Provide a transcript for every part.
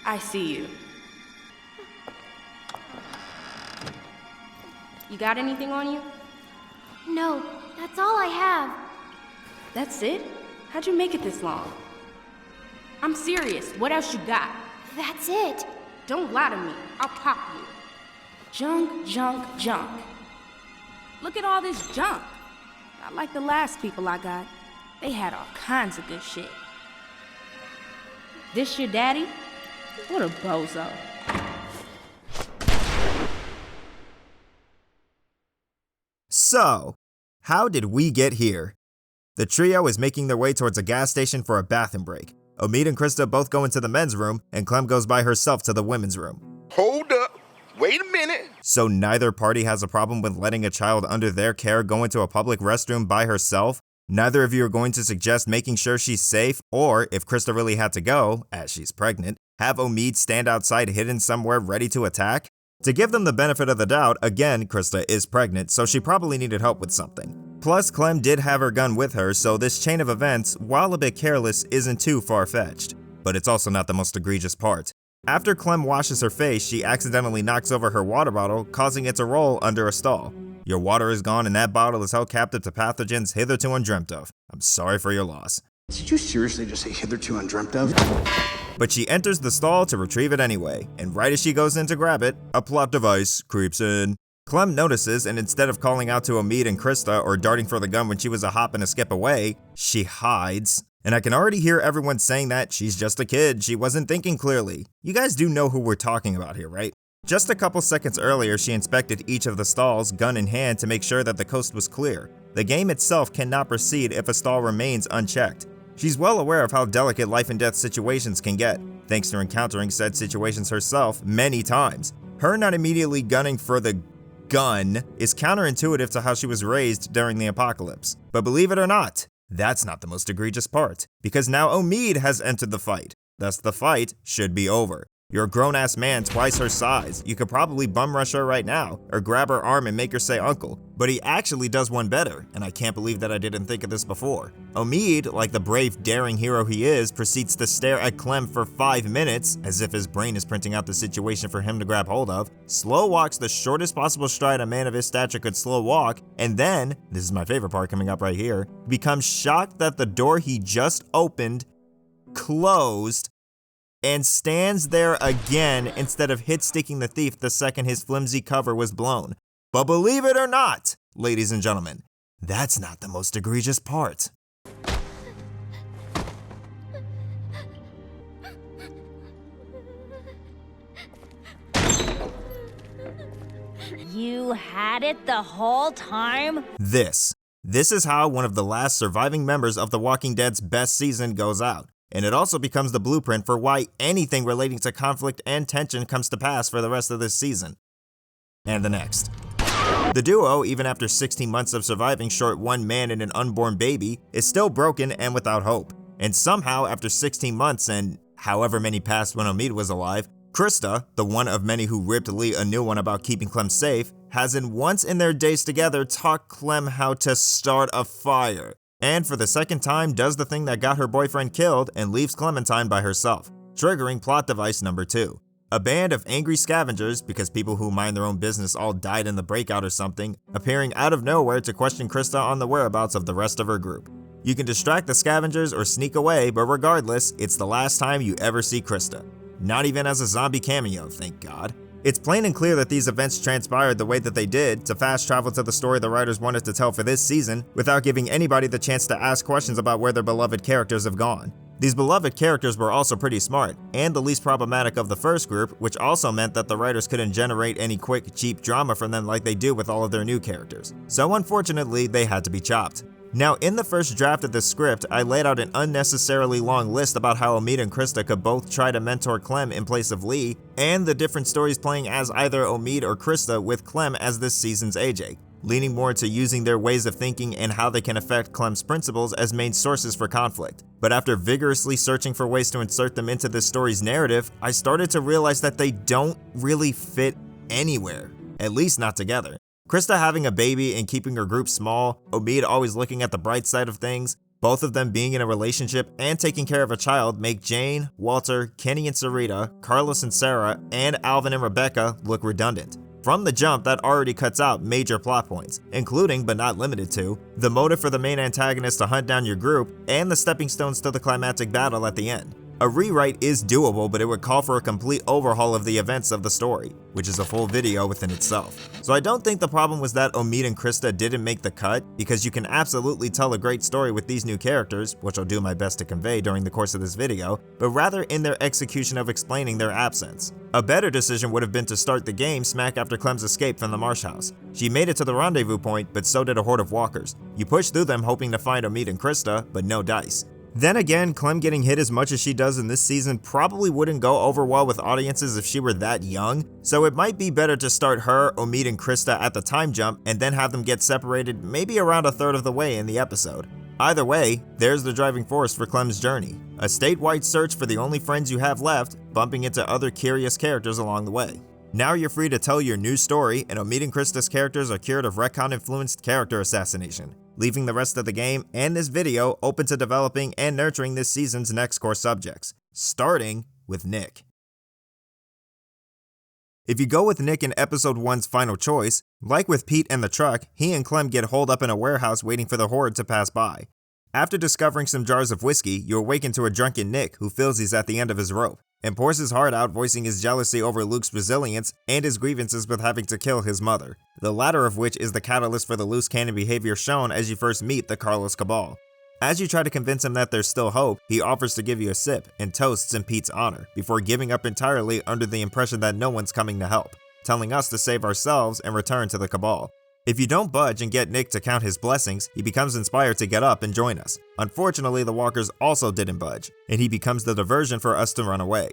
I see you. You got anything on you? No, that's all I have. That's it? How'd you make it this long? I'm serious. What else you got? That's it. Don't lie to me. I'll pop you. Junk, junk, junk. Look at all this junk. Not like the last people I got. They had all kinds of good shit. This your daddy? What a bozo. So, how did we get here? The trio is making their way towards a gas station for a bathroom break. Omid and Christa both go into the men's room, and Clem goes by herself to the women's room. Hold up. Wait a minute. So neither party has a problem with letting a child under their care go into a public restroom by herself? Neither of you are going to suggest making sure she's safe, or if Christa really had to go, as she's pregnant, have Omid stand outside hidden somewhere ready to attack? To give them the benefit of the doubt, again, Christa is pregnant, so she probably needed help with something. Plus, Clem did have her gun with her, so this chain of events, while a bit careless, isn't too far-fetched. But it's also not the most egregious part. After Clem washes her face, she accidentally knocks over her water bottle, causing it to roll under a stall. Your water is gone and that bottle is held captive to pathogens hitherto undreamt of. I'm sorry for your loss. Did you seriously just say hitherto undreamt of? But she enters the stall to retrieve it anyway, and right as she goes in to grab it, a plot device creeps in. Clem notices, and instead of calling out to Omid and Christa or darting for the gun when she was a hop and a skip away, she hides. And I can already hear everyone saying that she's just a kid, she wasn't thinking clearly. You guys do know who we're talking about here, right? Just a couple seconds earlier, she inspected each of the stalls, gun in hand, to make sure that the coast was clear. The game itself cannot proceed if a stall remains unchecked. She's well aware of how delicate life and death situations can get, thanks to encountering said situations herself many times. Her not immediately gunning for the gun is counterintuitive to how she was raised during the apocalypse. But believe it or not, that's not the most egregious part, because now Omid has entered the fight. Thus the fight should be over. You're a grown-ass man twice her size. You could probably bum rush her right now, or grab her arm and make her say uncle. But he actually does one better, and I can't believe that I didn't think of this before. Omid, like the brave, daring hero he is, proceeds to stare at Clem for 5 minutes, as if his brain is printing out the situation for him to grab hold of, slow walks the shortest possible stride a man of his stature could slow walk, and then, this is my favorite part coming up right here, becomes shocked that the door he just opened closed, and stands there again instead of hit-sticking the thief the second his flimsy cover was blown. But believe it or not, ladies and gentlemen, that's not the most egregious part. You had it the whole time? This is how one of the last surviving members of The Walking Dead's best season goes out. And it also becomes the blueprint for why anything relating to conflict and tension comes to pass for the rest of this season. And the next. The duo, even after 16 months of surviving short one man and an unborn baby, is still broken and without hope. And somehow, after 16 months and however many passed when Omid was alive, Christa, the one of many who ripped Lee a new one about keeping Clem safe, has in once in their days together taught Clem how to start a fire. And for the second time does the thing that got her boyfriend killed and leaves Clementine by herself, triggering plot device number 2. A band of angry scavengers, because people who mind their own business all died in the breakout or something, appearing out of nowhere to question Christa on the whereabouts of the rest of her group. You can distract the scavengers or sneak away, but regardless, it's the last time you ever see Christa. Not even as a zombie cameo, thank God. It's plain and clear that these events transpired the way that they did to fast travel to the story the writers wanted to tell for this season without giving anybody the chance to ask questions about where their beloved characters have gone. These beloved characters were also pretty smart, and the least problematic of the first group, which also meant that the writers couldn't generate any quick, cheap drama from them like they do with all of their new characters. So unfortunately, they had to be chopped. Now, in the first draft of the script, I laid out an unnecessarily long list about how Omid and Christa could both try to mentor Clem in place of Lee, and the different stories playing as either Omid or Christa with Clem as this season's AJ, leaning more to using their ways of thinking and how they can affect Clem's principles as main sources for conflict. But after vigorously searching for ways to insert them into this story's narrative, I started to realize that they don't really fit anywhere, at least not together. Christa having a baby and keeping her group small, Omid always looking at the bright side of things, Both of them being in a relationship and taking care of a child make Jane, Walter, Kenny and Sarita, Carlos and Sarah, and Alvin and Rebecca look redundant. From the jump, that already cuts out major plot points, including, but not limited to, the motive for the main antagonist to hunt down your group, and the stepping stones to the climactic battle at the end. A rewrite is doable, but it would call for a complete overhaul of the events of the story, which is a full video within itself. So I don't think the problem was that Omid and Christa didn't make the cut, because you can absolutely tell a great story with these new characters, which I'll do my best to convey during the course of this video, but rather in their execution of explaining their absence. A better decision would have been to start the game smack after Clem's escape from the Marsh House. She made it to the rendezvous point, but so did a horde of walkers. You push through them hoping to find Omid and Christa, but no dice. Then again, Clem getting hit as much as she does in this season probably wouldn't go over well with audiences if she were that young, so it might be better to start her, Omid and Christa at the time jump and then have them get separated maybe around a third of the way in the episode. Either way, there's the driving force for Clem's journey. A statewide search for the only friends you have left, bumping into other curious characters along the way. Now you're free to tell your new story, and Omid and Christa's characters are cured of retcon-influenced character assassination, leaving the rest of the game and this video open to developing and nurturing this season's next core subjects, starting with Nick. If you go with Nick in episode 1's final choice, like with Pete and the truck, he and Clem get holed up in a warehouse waiting for the horde to pass by. After discovering some jars of whiskey, you awaken to a drunken Nick who feels he's at the end of his rope, and pours his heart out, voicing his jealousy over Luke's resilience and his grievances with having to kill his mother, the latter of which is the catalyst for the loose cannon behavior shown as you first meet the Carlos Cabal. As you try to convince him that there's still hope, he offers to give you a sip and toasts in Pete's honor, before giving up entirely under the impression that no one's coming to help, telling us to save ourselves and return to the Cabal. If you don't budge and get Nick to count his blessings, he becomes inspired to get up and join us. Unfortunately, the walkers also didn't budge, and he becomes the diversion for us to run away.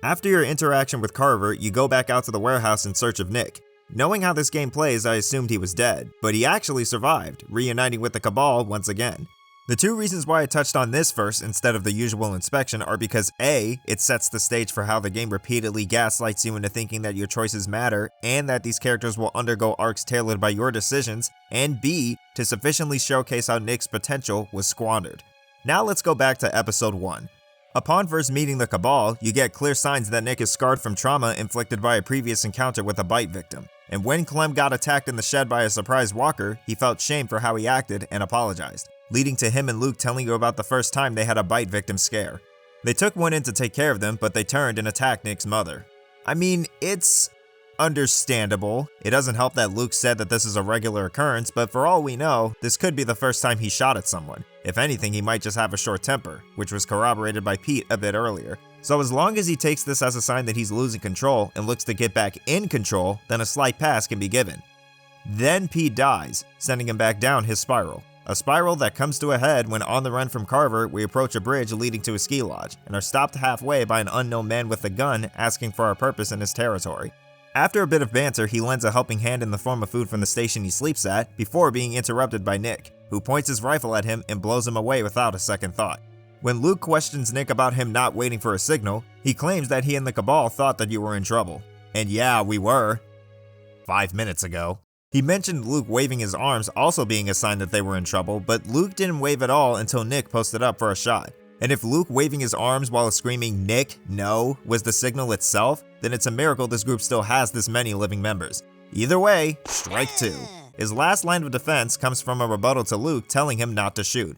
After your interaction with Carver, you go back out to the warehouse in search of Nick. Knowing how this game plays, I assumed he was dead, but he actually survived, reuniting with the Cabal once again. The two reasons why I touched on this first instead of the usual inspection are because A, it sets the stage for how the game repeatedly gaslights you into thinking that your choices matter and that these characters will undergo arcs tailored by your decisions, and B, to sufficiently showcase how Nick's potential was squandered. Now let's go back to episode 1. Upon first meeting the Cabal, you get clear signs that Nick is scarred from trauma inflicted by a previous encounter with a bite victim, and when Clem got attacked in the shed by a surprise walker, he felt shame for how he acted and apologized, leading to him and Luke telling you about the first time they had a bite victim scare. They took one in to take care of them, but they turned and attacked Nick's mother. I mean, it's understandable. It doesn't help that Luke said that this is a regular occurrence, but for all we know, this could be the first time he shot at someone. If anything, he might just have a short temper, which was corroborated by Pete a bit earlier. So as long as he takes this as a sign that he's losing control and looks to get back in control, then a slight pass can be given. Then Pete dies, sending him back down his spiral. A spiral that comes to a head when on the run from Carver, we approach a bridge leading to a ski lodge, and are stopped halfway by an unknown man with a gun asking for our purpose in his territory. After a bit of banter, he lends a helping hand in the form of food from the station he sleeps at, before being interrupted by Nick, who points his rifle at him and blows him away without a second thought. When Luke questions Nick about him not waiting for a signal, he claims that he and the Cabal thought that you were in trouble. And yeah, we were. 5 minutes ago. He mentioned Luke waving his arms also being a sign that they were in trouble, but Luke didn't wave at all until Nick posted up for a shot. And if Luke waving his arms while screaming "Nick, no" was the signal itself, then it's a miracle this group still has this many living members. Either way, strike two. His last line of defense comes from a rebuttal to Luke telling him not to shoot.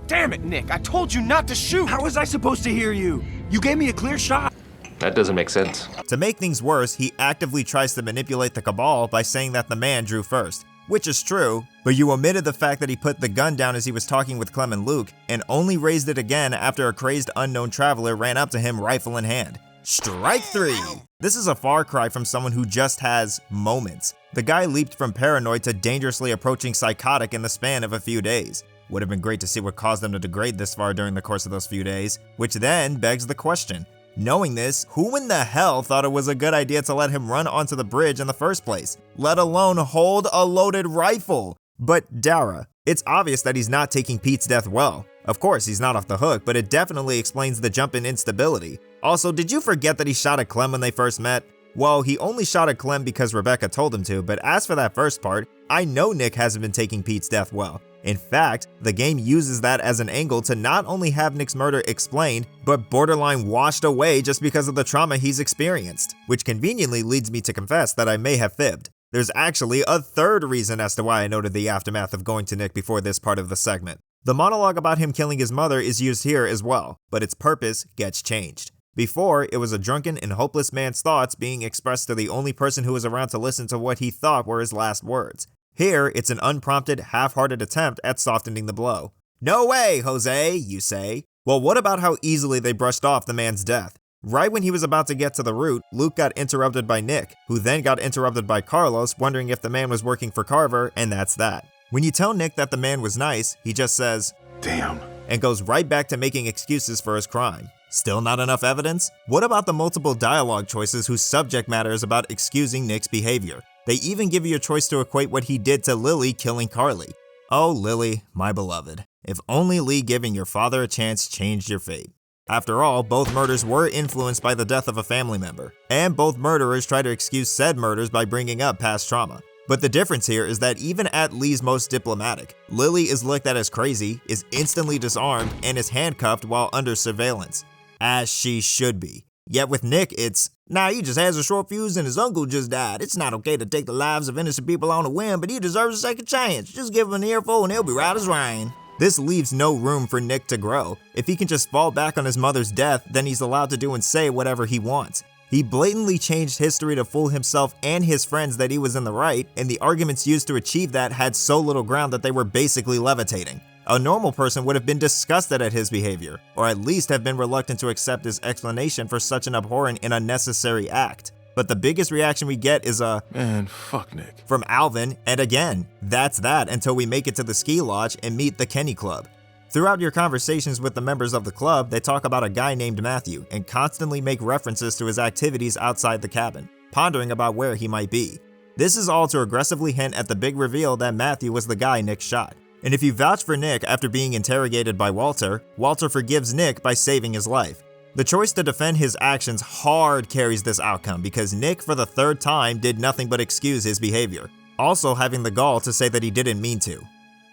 Damn it, Nick, I told you not to shoot! How was I supposed to hear you? You gave me a clear shot. That doesn't make sense. To make things worse, he actively tries to manipulate the Cabal by saying that the man drew first, which is true, but you omitted the fact that he put the gun down as he was talking with Clem and Luke, and only raised it again after a crazed unknown traveler ran up to him rifle in hand. Strike 3! This is a far cry from someone who just has moments. The guy leaped from paranoid to dangerously approaching psychotic in the span of a few days. Would have been great to see what caused him to degrade this far during the course of those few days, which then begs the question. Knowing this, who in the hell thought it was a good idea to let him run onto the bridge in the first place, let alone hold a loaded rifle? But Dara, it's obvious that he's not taking Pete's death well. Of course, he's not off the hook, but it definitely explains the jump in instability. Also, did you forget that he shot at Clem when they first met? Well, he only shot at Clem because Rebecca told him to, but as for that first part, I know Nick hasn't been taking Pete's death well. In fact, the game uses that as an angle to not only have Nick's murder explained, but borderline washed away just because of the trauma he's experienced, which conveniently leads me to confess that I may have fibbed. There's actually a third reason as to why I noted the aftermath of going to Nick before this part of the segment. The monologue about him killing his mother is used here as well, but its purpose gets changed. Before, it was a drunken and hopeless man's thoughts being expressed to the only person who was around to listen to what he thought were his last words. Here, it's an unprompted, half-hearted attempt at softening the blow. "No way, Jose," you say. Well, what about how easily they brushed off the man's death? Right when he was about to get to the root, Luke got interrupted by Nick, who then got interrupted by Carlos, wondering if the man was working for Carver, and that's that. When you tell Nick that the man was nice, he just says, Damn. and goes right back to making excuses for his crime. Still not enough evidence? What about the multiple dialogue choices whose subject matter is about excusing Nick's behavior? They even give you a choice to equate what he did to Lily killing Carly. Oh, Lily, my beloved. If only Lee giving your father a chance changed your fate. After all, both murders were influenced by the death of a family member, and both murderers try to excuse said murders by bringing up past trauma. But the difference here is that even at Lee's most diplomatic, Lily is looked at as crazy, is instantly disarmed, and is handcuffed while under surveillance. As she should be. Yet with Nick, it's, nah, he just has a short fuse and his uncle just died. It's not okay to take the lives of innocent people on a whim, but he deserves a second chance. Just give him an earful and he'll be right as rain. This leaves no room for Nick to grow. If he can just fall back on his mother's death, then he's allowed to do and say whatever he wants. He blatantly changed history to fool himself and his friends that he was in the right, and the arguments used to achieve that had so little ground that they were basically levitating. A normal person would have been disgusted at his behavior, or at least have been reluctant to accept his explanation for such an abhorrent and unnecessary act. But the biggest reaction we get is a Man, fuck Nick. from Alvin, and again, that's that until we make it to the ski lodge and meet the Kenny Club. Throughout your conversations with the members of the club, they talk about a guy named Matthew and constantly make references to his activities outside the cabin, pondering about where he might be. This is all to aggressively hint at the big reveal that Matthew was the guy Nick shot. And if you vouch for Nick after being interrogated by Walter, Walter forgives Nick by saving his life. The choice to defend his actions hard carries this outcome because Nick, for the third time, did nothing but excuse his behavior, also having the gall to say that he didn't mean to.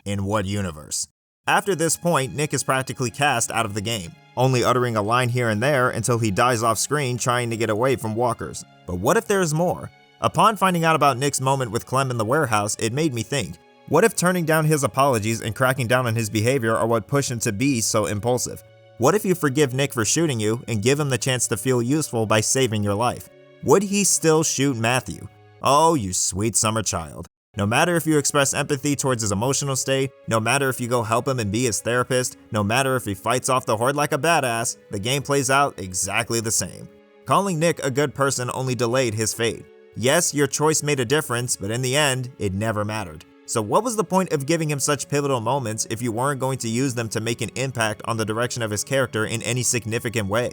In what universe? After this point, Nick is practically cast out of the game, only uttering a line here and there until he dies off screen trying to get away from walkers. But what if there's more? Upon finding out about Nick's moment with Clem in the warehouse, it made me think, what if turning down his apologies and cracking down on his behavior are what pushed him to be so impulsive? What if you forgive Nick for shooting you and give him the chance to feel useful by saving your life? Would he still shoot Matthew? Oh, you sweet summer child. No matter if you express empathy towards his emotional state, no matter if you go help him and be his therapist, no matter if he fights off the horde like a badass, the game plays out exactly the same. Calling Nick a good person only delayed his fate. Yes, your choice made a difference, but in the end, it never mattered. So what was the point of giving him such pivotal moments if you weren't going to use them to make an impact on the direction of his character in any significant way?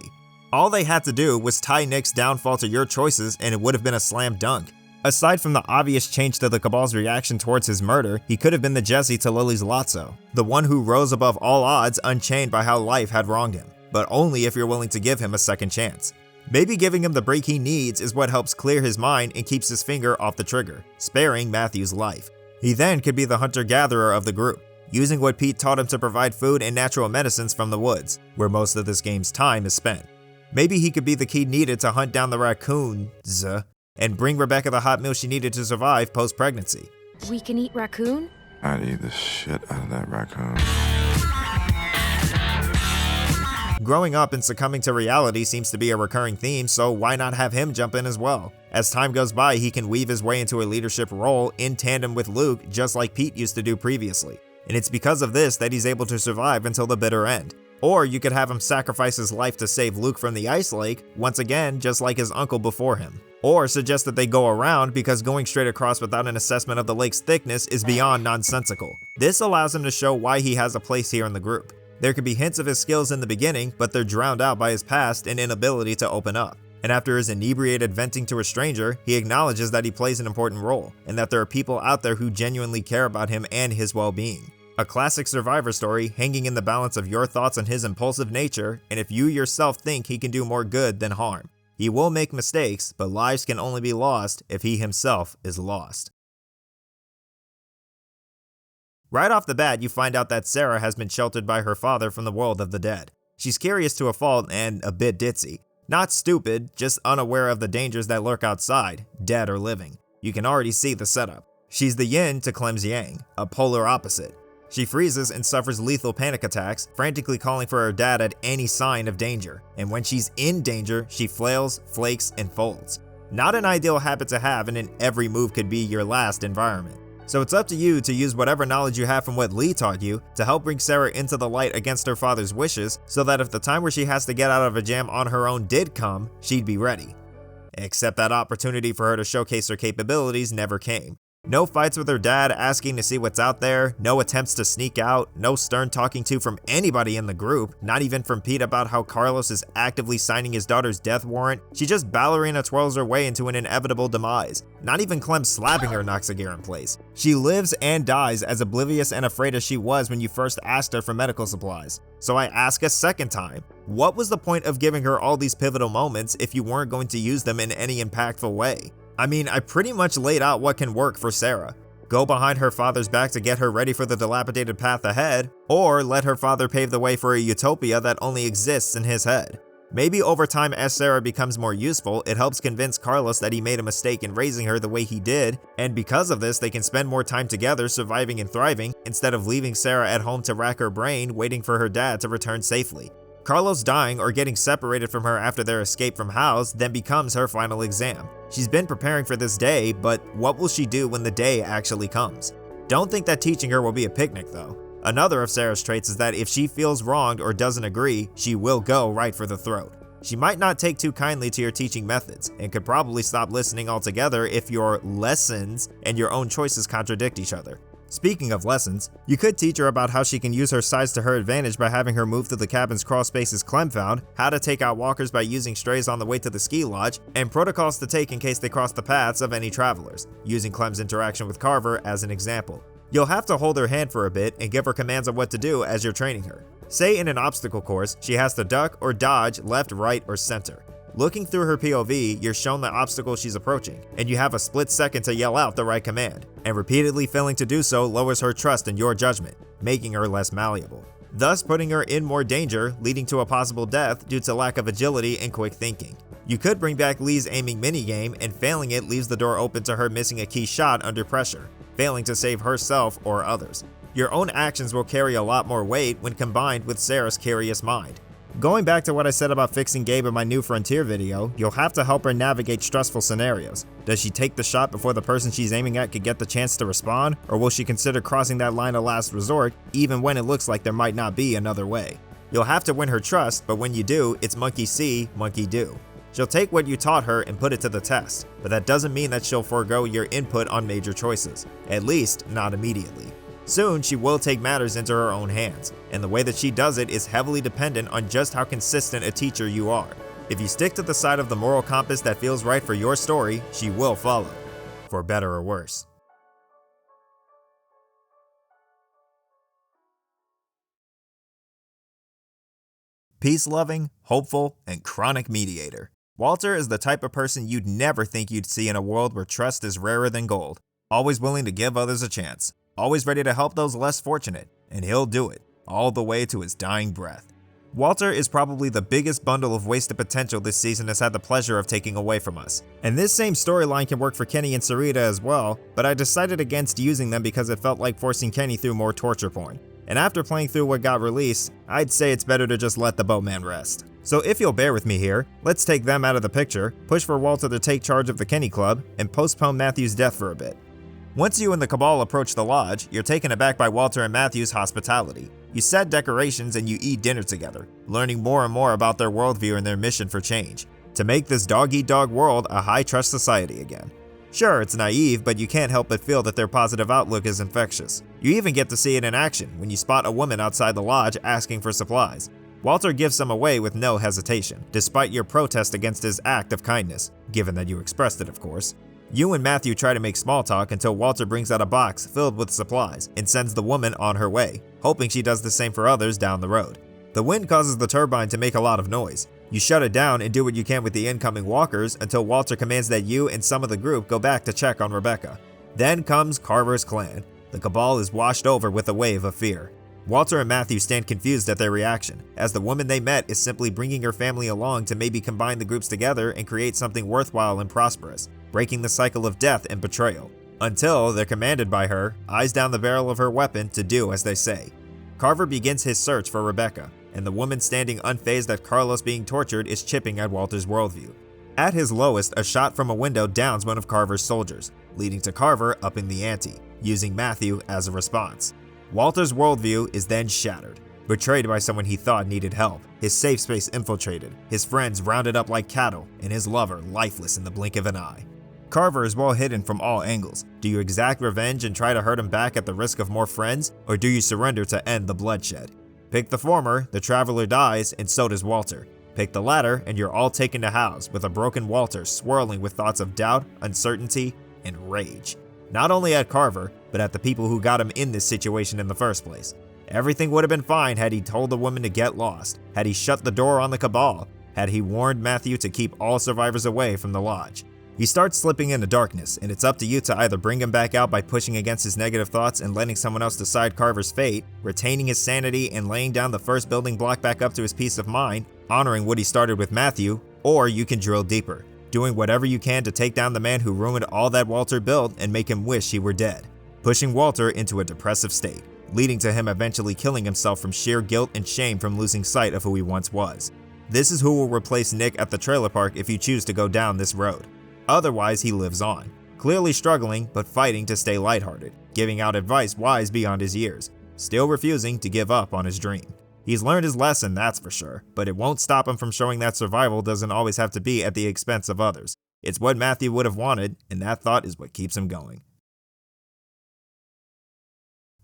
All they had to do was tie Nick's downfall to your choices and it would have been a slam dunk. Aside from the obvious change to the Cabal's reaction towards his murder, he could have been the Jesse to Lily's Lotso, the one who rose above all odds unchained by how life had wronged him, but only if you're willing to give him a second chance. Maybe giving him the break he needs is what helps clear his mind and keeps his finger off the trigger, sparing Matthew's life. He then could be the hunter-gatherer of the group, using what Pete taught him to provide food and natural medicines from the woods, where most of this game's time is spent. Maybe he could be the key needed to hunt down the raccoons and bring Rebecca the hot meal she needed to survive post-pregnancy. We can eat raccoon? I'd eat the shit out of that raccoon. Growing up and succumbing to reality seems to be a recurring theme, so why not have him jump in as well? As time goes by, he can weave his way into a leadership role in tandem with Luke, just like Pete used to do previously. And it's because of this that he's able to survive until the bitter end. Or you could have him sacrifice his life to save Luke from the ice lake, once again, just like his uncle before him. Or suggest that they go around because going straight across without an assessment of the lake's thickness is beyond nonsensical. This allows him to show why he has a place here in the group. There could be hints of his skills in the beginning, but they're drowned out by his past and inability to open up. And after his inebriated venting to a stranger, he acknowledges that he plays an important role, and that there are people out there who genuinely care about him and his well-being. A classic survivor story hanging in the balance of your thoughts on his impulsive nature, and if you yourself think he can do more good than harm. He will make mistakes, but lives can only be lost if he himself is lost. Right off the bat, you find out that Sarah has been sheltered by her father from the world of the dead. She's curious to a fault and a bit ditzy. Not stupid, just unaware of the dangers that lurk outside, dead or living. You can already see the setup. She's the yin to Clem's yang, a polar opposite. She freezes and suffers lethal panic attacks, frantically calling for her dad at any sign of danger. And when she's in danger, she flails, flakes, and folds. Not an ideal habit to have, and in every move could be your last environment. So it's up to you to use whatever knowledge you have from what Lee taught you to help bring Sarah into the light against her father's wishes, so that if the time where she has to get out of a jam on her own did come, she'd be ready. Except that opportunity for her to showcase her capabilities never came. No fights with her dad asking to see what's out there, no attempts to sneak out, no stern talking to from anybody in the group, not even from Pete about how Carlos is actively signing his daughter's death warrant. She just ballerina twirls her way into an inevitable demise. Not even Clem slapping her knocks a gear in place. She lives and dies as oblivious and afraid as she was when you first asked her for medical supplies. So I ask a second time, what was the point of giving her all these pivotal moments if you weren't going to use them in any impactful way? I mean, I pretty much laid out what can work for Sarah. Go behind her father's back to get her ready for the dilapidated path ahead, or let her father pave the way for a utopia that only exists in his head. Maybe over time, as Sarah becomes more useful, it helps convince Carlos that he made a mistake in raising her the way he did, and because of this, they can spend more time together surviving and thriving, instead of leaving Sarah at home to rack her brain waiting for her dad to return safely. Carlos dying or getting separated from her after their escape from House then becomes her final exam. She's been preparing for this day, but what will she do when the day actually comes? Don't think that teaching her will be a picnic though. Another of Sarah's traits is that if she feels wronged or doesn't agree, she will go right for the throat. She might not take too kindly to your teaching methods, and could probably stop listening altogether if your lessons and your own choices contradict each other. Speaking of lessons, you could teach her about how she can use her size to her advantage by having her move through the cabin's crawl spaces Clem found, how to take out walkers by using strays on the way to the ski lodge, and protocols to take in case they cross the paths of any travelers, using Clem's interaction with Carver as an example. You'll have to hold her hand for a bit and give her commands on what to do as you're training her. Say in an obstacle course, she has to duck or dodge left, right, or center. Looking through her POV, you're shown the obstacle she's approaching, and you have a split second to yell out the right command, and repeatedly failing to do so lowers her trust in your judgment, making her less malleable, thus putting her in more danger, leading to a possible death due to lack of agility and quick thinking. You could bring back Lee's aiming minigame, and failing it leaves the door open to her missing a key shot under pressure, failing to save herself or others. Your own actions will carry a lot more weight when combined with Sarah's curious mind. Going back to what I said about fixing Gabe in my New Frontier video, you'll have to help her navigate stressful scenarios. Does she take the shot before the person she's aiming at could get the chance to respond, or will she consider crossing that line of last resort even when it looks like there might not be another way? You'll have to win her trust, but when you do, it's monkey see, monkey do. She'll take what you taught her and put it to the test, but that doesn't mean that she'll forego your input on major choices, at least not immediately. Soon, she will take matters into her own hands, and the way that she does it is heavily dependent on just how consistent a teacher you are. If you stick to the side of the moral compass that feels right for your story, she will follow, for better or worse. Peace-loving, hopeful, and chronic mediator. Walter is the type of person you'd never think you'd see in a world where trust is rarer than gold, always willing to give others a chance. Always ready to help those less fortunate, and he'll do it, all the way to his dying breath. Walter is probably the biggest bundle of wasted potential this season has had the pleasure of taking away from us. And this same storyline can work for Kenny and Sarita as well, but I decided against using them because it felt like forcing Kenny through more torture porn. And after playing through what got released, I'd say it's better to just let the boatman rest. So if you'll bear with me here, let's take them out of the picture, push for Walter to take charge of the Kenny Club, and postpone Matthew's death for a bit. Once you and the Cabal approach the lodge, you're taken aback by Walter and Matthew's hospitality. You set decorations and you eat dinner together, learning more and more about their worldview and their mission for change, to make this dog-eat-dog world a high-trust society again. Sure, it's naive, but you can't help but feel that their positive outlook is infectious. You even get to see it in action when you spot a woman outside the lodge asking for supplies. Walter gives some away with no hesitation, despite your protest against his act of kindness, given that you expressed it, of course. You and Matthew try to make small talk until Walter brings out a box filled with supplies and sends the woman on her way, hoping she does the same for others down the road. The wind causes the turbine to make a lot of noise. You shut it down and do what you can with the incoming walkers until Walter commands that you and some of the group go back to check on Rebecca. Then comes Carver's clan. the Cabal is washed over with a wave of fear. Walter and Matthew stand confused at their reaction, as the woman they met is simply bringing her family along to maybe combine the groups together and create something worthwhile and prosperous, breaking the cycle of death and betrayal. Until they're commanded by her, eyes down the barrel of her weapon, to do as they say. Carver begins his search for Rebecca, and the woman standing unfazed at Carlos being tortured is chipping at Walter's worldview. At his lowest, a shot from a window downs one of Carver's soldiers, leading to Carver upping the ante, using Matthew as a response. Walter's worldview is then shattered. Betrayed by someone he thought needed help, his safe space infiltrated, his friends rounded up like cattle, and his lover lifeless in the blink of an eye. Carver is well hidden from all angles. Do you exact revenge and try to hurt him back at the risk of more friends, or do you surrender to end the bloodshed? Pick the former, the traveler dies, and so does Walter. Pick the latter, and you're all taken to house, with a broken Walter swirling with thoughts of doubt, uncertainty, and rage. Not only at Carver, but at the people who got him in this situation in the first place. Everything would have been fine had he told the woman to get lost, had he shut the door on the Cabal, had he warned Matthew to keep all survivors away from the lodge. He starts slipping into darkness, and it's up to you to either bring him back out by pushing against his negative thoughts and letting someone else decide Carver's fate, retaining his sanity and laying down the first building block back up to his peace of mind, honoring what he started with Matthew, or you can drill deeper, doing whatever you can to take down the man who ruined all that Walter built and make him wish he were dead, pushing Walter into a depressive state, leading to him eventually killing himself from sheer guilt and shame from losing sight of who he once was. This is who will replace Nick at the trailer park if you choose to go down this road. Otherwise, he lives on, clearly struggling but fighting to stay lighthearted, giving out advice wise beyond his years, still refusing to give up on his dream. He's learned his lesson, that's for sure, but it won't stop him from showing that survival doesn't always have to be at the expense of others. It's what Matthew would have wanted, and that thought is what keeps him going.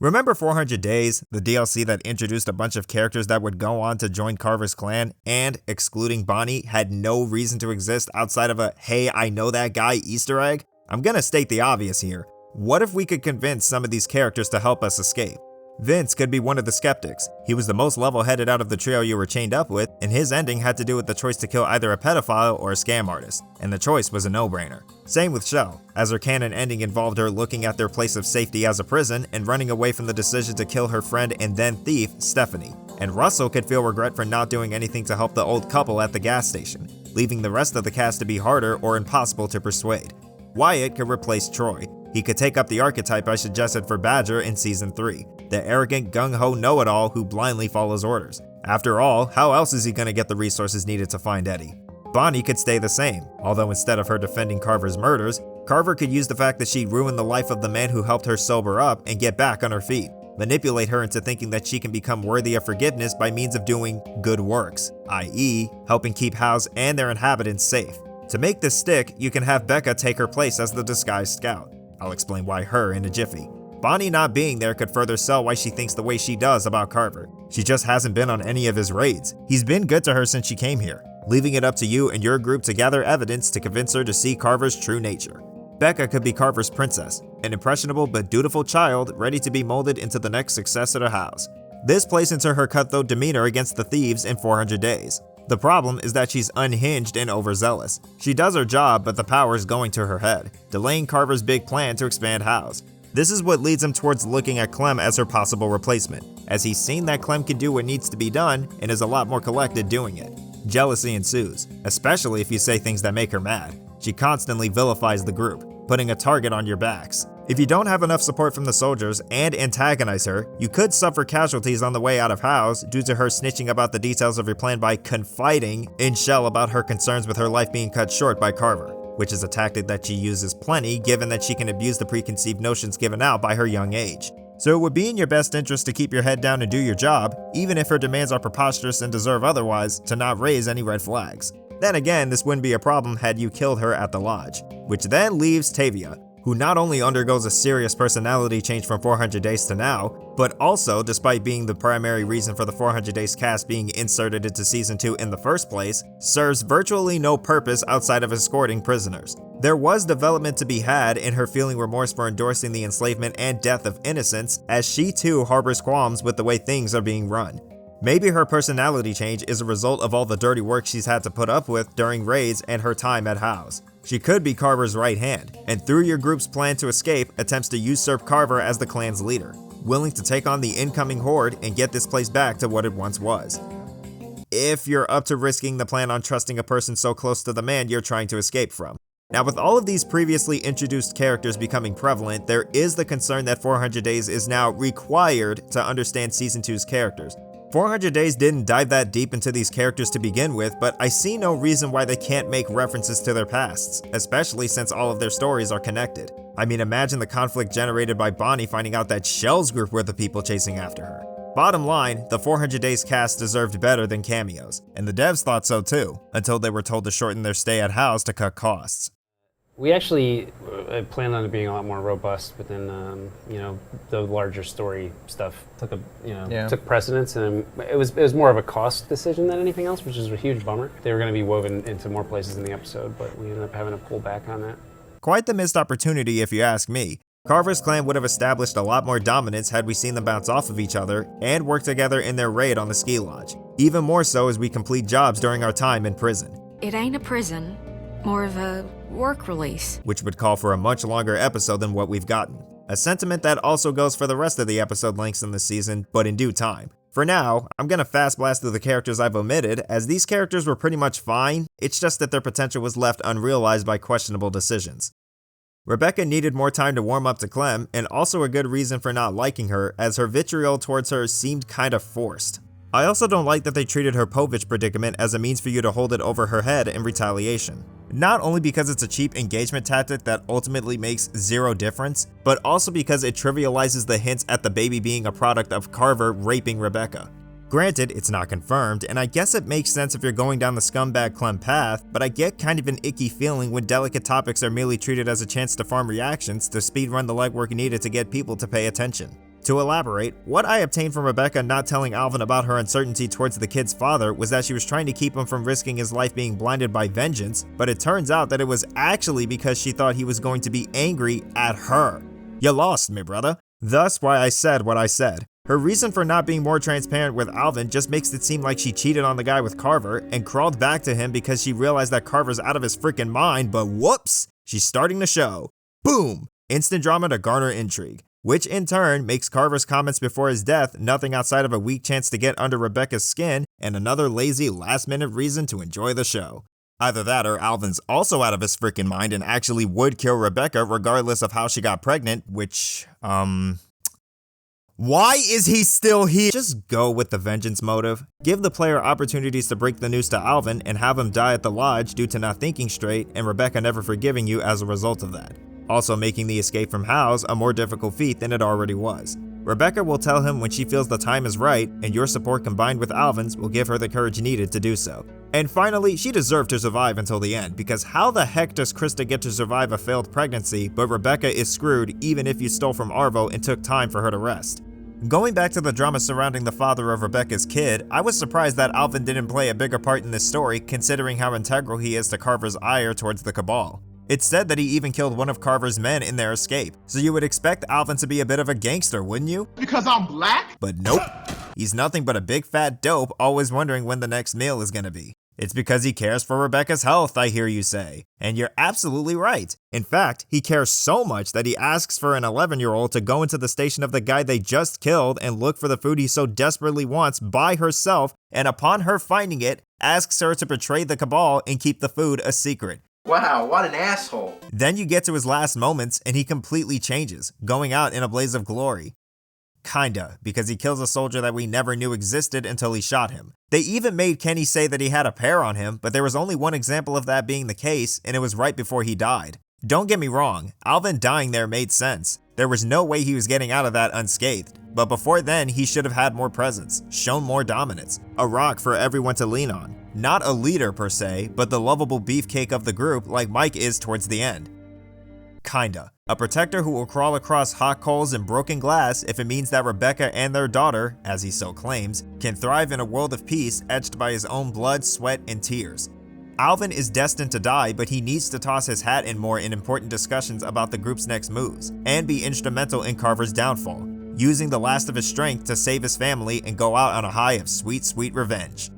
Remember 400 Days, the DLC that introduced a bunch of characters that would go on to join Carver's clan and, excluding Bonnie, had no reason to exist outside of a "hey, I know that guy" Easter egg? I'm gonna state the obvious here. What if we could convince some of these characters to help us escape? Vince could be one of the skeptics. He was the most level-headed out of the trio you were chained up with, and his ending had to do with the choice to kill either a pedophile or a scam artist, and the choice was a no-brainer. Same with Shell, as her canon ending involved her looking at their place of safety as a prison and running away from the decision to kill her friend and then thief, Stephanie. And Russell could feel regret for not doing anything to help the old couple at the gas station, leaving the rest of the cast to be harder or impossible to persuade. Wyatt could replace Troy. He could take up the archetype I suggested for Badger in Season 3, the arrogant gung-ho know-it-all who blindly follows orders. After all, how else is he going to get the resources needed to find Eddie? Bonnie could stay the same, although instead of her defending Carver's murders, Carver could use the fact that she ruined the life of the man who helped her sober up and get back on her feet, manipulate her into thinking that she can become worthy of forgiveness by means of doing good works, i.e., helping keep House and their inhabitants safe. To make this stick, you can have Becca take her place as the disguised scout. I'll explain why her in a jiffy. Bonnie not being there could further sell why she thinks the way she does about Carver. She just hasn't been on any of his raids. He's been good to her since she came here, leaving it up to you and your group to gather evidence to convince her to see Carver's true nature. Becca could be Carver's princess, an impressionable but dutiful child ready to be molded into the next successor to House. This plays into her cutthroat demeanor against the thieves in 400 Days. The problem is that she's unhinged and overzealous. She does her job, but the power is going to her head, delaying Carver's big plan to expand House. This is what leads him towards looking at Clem as her possible replacement, as he's seen that Clem can do what needs to be done and is a lot more collected doing it. Jealousy ensues, especially if you say things that make her mad. She constantly vilifies the group, putting a target on your backs. If you don't have enough support from the soldiers and antagonize her, you could suffer casualties on the way out of House due to her snitching about the details of your plan by confiding in Shell about her concerns with her life being cut short by Carver, which is a tactic that she uses plenty given that she can abuse the preconceived notions given out by her young age. So it would be in your best interest to keep your head down and do your job, even if her demands are preposterous and deserve otherwise, to not raise any red flags. Then again, this wouldn't be a problem had you killed her at the lodge, which then leaves Tavia, who not only undergoes a serious personality change from 400 Days to now, but also, despite being the primary reason for the 400 Days cast being inserted into Season 2 in the first place, serves virtually no purpose outside of escorting prisoners. There was development to be had in her feeling remorse for endorsing the enslavement and death of innocents, as she too harbors qualms with the way things are being run. Maybe her personality change is a result of all the dirty work she's had to put up with during raids and her time at House. She could be Carver's right hand, and through your group's plan to escape, attempts to usurp Carver as the clan's leader, willing to take on the incoming horde and get this place back to what it once was. If you're up to risking the plan on trusting a person so close to the man you're trying to escape from. Now, with all of these previously introduced characters becoming prevalent, there is the concern that 400 Days is now required to understand Season 2's characters. 400 Days didn't dive that deep into these characters to begin with, but I see no reason why they can't make references to their pasts, especially since all of their stories are connected. I mean, imagine the conflict generated by Bonnie finding out that Shell's group were the people chasing after her. Bottom line, the 400 Days cast deserved better than cameos, and the devs thought so too, until they were told to shorten their stay at House to cut costs. We actually planned on it being a lot more robust, but then the larger story stuff took precedence, and it was more of a cost decision than anything else, which is a huge bummer. They were going to be woven into more places in the episode, but we ended up having to pull back on that. Quite the missed opportunity if you ask me. Carver's clan would have established a lot more dominance had we seen them bounce off of each other and work together in their raid on the ski lodge. Even more so as we complete jobs during our time in prison. It ain't a prison, more of a work release. Which would call for a much longer episode than what we've gotten. A sentiment that also goes for the rest of the episode lengths in this season, but in due time. For now, I'm gonna fast blast through the characters I've omitted, as these characters were pretty much fine, it's just that their potential was left unrealized by questionable decisions. Rebecca needed more time to warm up to Clem, and also a good reason for not liking her, as her vitriol towards her seemed kinda forced. I also don't like that they treated her Povich predicament as a means for you to hold it over her head in retaliation. Not only because it's a cheap engagement tactic that ultimately makes zero difference, but also because it trivializes the hints at the baby being a product of Carver raping Rebecca. Granted, it's not confirmed, and I guess it makes sense if you're going down the scumbag Clem path, but I get kind of an icky feeling when delicate topics are merely treated as a chance to farm reactions to speedrun the legwork needed to get people to pay attention. To elaborate, what I obtained from Rebecca not telling Alvin about her uncertainty towards the kid's father was that she was trying to keep him from risking his life being blinded by vengeance, but it turns out that it was actually because she thought he was going to be angry at her. You lost me, brother. Thus why I said what I said. Her reason for not being more transparent with Alvin just makes it seem like she cheated on the guy with Carver and crawled back to him because she realized that Carver's out of his freaking mind, but whoops, she's starting the show. Boom! Instant drama to garner intrigue. Which in turn makes Carver's comments before his death nothing outside of a weak chance to get under Rebecca's skin and another lazy last-minute reason to enjoy the show. Either that or Alvin's also out of his freaking mind and actually would kill Rebecca regardless of how she got pregnant, which, why is he still here? Just go with the vengeance motive. Give the player opportunities to break the news to Alvin and have him die at the lodge due to not thinking straight and Rebecca never forgiving you as a result of that. Also making the escape from House a more difficult feat than it already was. Rebecca will tell him when she feels the time is right, and your support combined with Alvin's will give her the courage needed to do so. And finally, she deserved to survive until the end, because how the heck does Christa get to survive a failed pregnancy, but Rebecca is screwed even if you stole from Arvo and took time for her to rest? Going back to the drama surrounding the father of Rebecca's kid, I was surprised that Alvin didn't play a bigger part in this story considering how integral he is to Carver's ire towards the Cabal. It's said that he even killed one of Carver's men in their escape, so you would expect Alvin to be a bit of a gangster, wouldn't you? Because I'm black? But nope. He's nothing but a big fat dope always wondering when the next meal is gonna be. It's because he cares for Rebecca's health, I hear you say. And you're absolutely right. In fact, he cares so much that he asks for an 11-year-old to go into the station of the guy they just killed and look for the food he so desperately wants by herself, and upon her finding it, asks her to betray the Cabal and keep the food a secret. Wow, what an asshole. Then you get to his last moments and he completely changes, going out in a blaze of glory. Kinda, because he kills a soldier that we never knew existed until he shot him. They even made Kenny say that he had a pair on him, but there was only one example of that being the case, and it was right before he died. Don't get me wrong, Alvin dying there made sense. There was no way he was getting out of that unscathed, but before then he should have had more presence, shown more dominance, a rock for everyone to lean on. Not a leader per se, but the lovable beefcake of the group like Mike is towards the end. Kinda. A protector who will crawl across hot coals and broken glass if it means that Rebecca and their daughter, as he so claims, can thrive in a world of peace etched by his own blood, sweat, and tears. Alvin is destined to die, but he needs to toss his hat in more in important discussions about the group's next moves, and be instrumental in Carver's downfall. using the last of his strength to save his family and go out on a high of sweet, sweet revenge.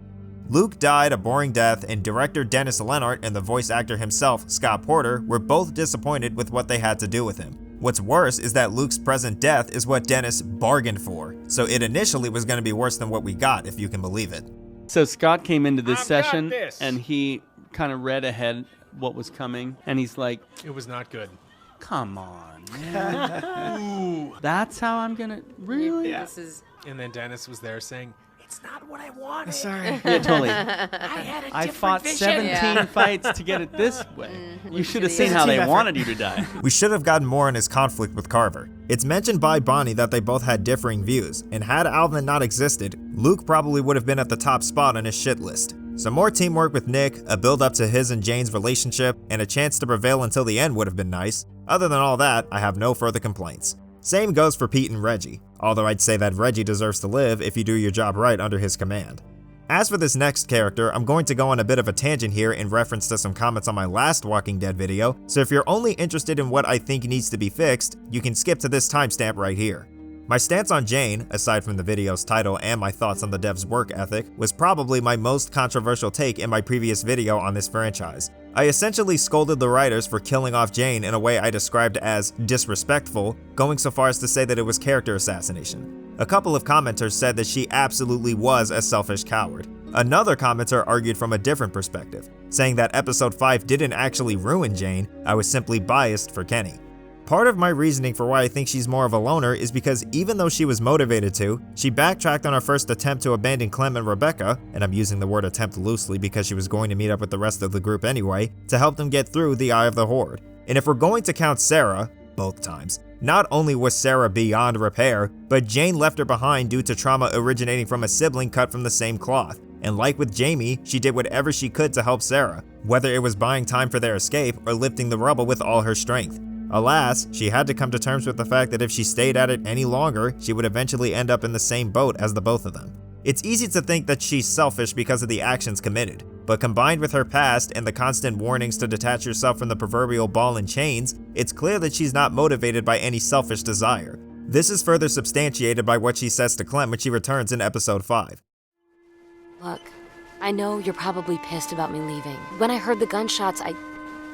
Luke died a boring death, and director Dennis Lennart and the voice actor himself, Scott Porter, were both disappointed with what they had to do with him. What's worse is that Luke's present death is what Dennis bargained for, so it initially was going to be worse than what we got, if you can believe it. So Scott came into this session and he kind of read ahead what was coming, and he's like, it was not good. Come on, man. That's how I'm gonna really? Yeah. And then Dennis was there saying, it's not what I wanted. Sorry. Yeah, totally. I fought vision. 17 fights to get it this way. You should have seen how they wanted you to die. We should have gotten more in his conflict with Carver. It's mentioned by Bonnie that they both had differing views, and had Alvin not existed, Luke probably would have been at the top spot on his shit list. Some more teamwork with Nick, a build up to his and Jane's relationship, and a chance to prevail until the end would have been nice. Other than all that, I have no further complaints. Same goes for Pete and Reggie, although I'd say that Reggie deserves to live if you do your job right under his command. As for this next character, I'm going to go on a bit of a tangent here in reference to some comments on my last Walking Dead video, so if you're only interested in what I think needs to be fixed, you can skip to this timestamp right here. My stance on Jane, aside from the video's title and my thoughts on the dev's work ethic, was probably my most controversial take in my previous video on this franchise. I essentially scolded the writers for killing off Jane in a way I described as disrespectful, going so far as to say that it was character assassination. A couple of commenters said that she absolutely was a selfish coward. Another commenter argued from a different perspective, saying that episode 5 didn't actually ruin Jane, I was simply biased for Kenny. Part of my reasoning for why I think she's more of a loner is because even though she was motivated to, she backtracked on her first attempt to abandon Clem and Rebecca, and I'm using the word attempt loosely because she was going to meet up with the rest of the group anyway, to help them get through the Eye of the Horde. And if we're going to count Sarah, both times, not only was Sarah beyond repair, but Jane left her behind due to trauma originating from a sibling cut from the same cloth. And like with Jamie, she did whatever she could to help Sarah, whether it was buying time for their escape or lifting the rubble with all her strength. Alas, she had to come to terms with the fact that if she stayed at it any longer, she would eventually end up in the same boat as the both of them. It's easy to think that she's selfish because of the actions committed, but combined with her past and the constant warnings to detach yourself from the proverbial ball and chains, it's clear that she's not motivated by any selfish desire. This is further substantiated by what she says to Clem when she returns in episode 5. Look, I know you're probably pissed about me leaving. When I heard the gunshots,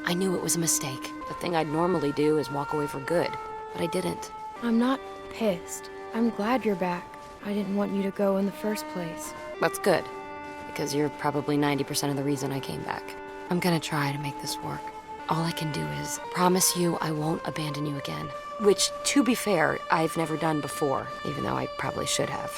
I knew it was a mistake. The thing I'd normally do is walk away for good, but I didn't. I'm not pissed. I'm glad you're back. I didn't want you to go in the first place. That's good, because you're probably 90% of the reason I came back. I'm gonna try to make this work. All I can do is promise you I won't abandon you again. Which, to be fair, I've never done before, even though I probably should have.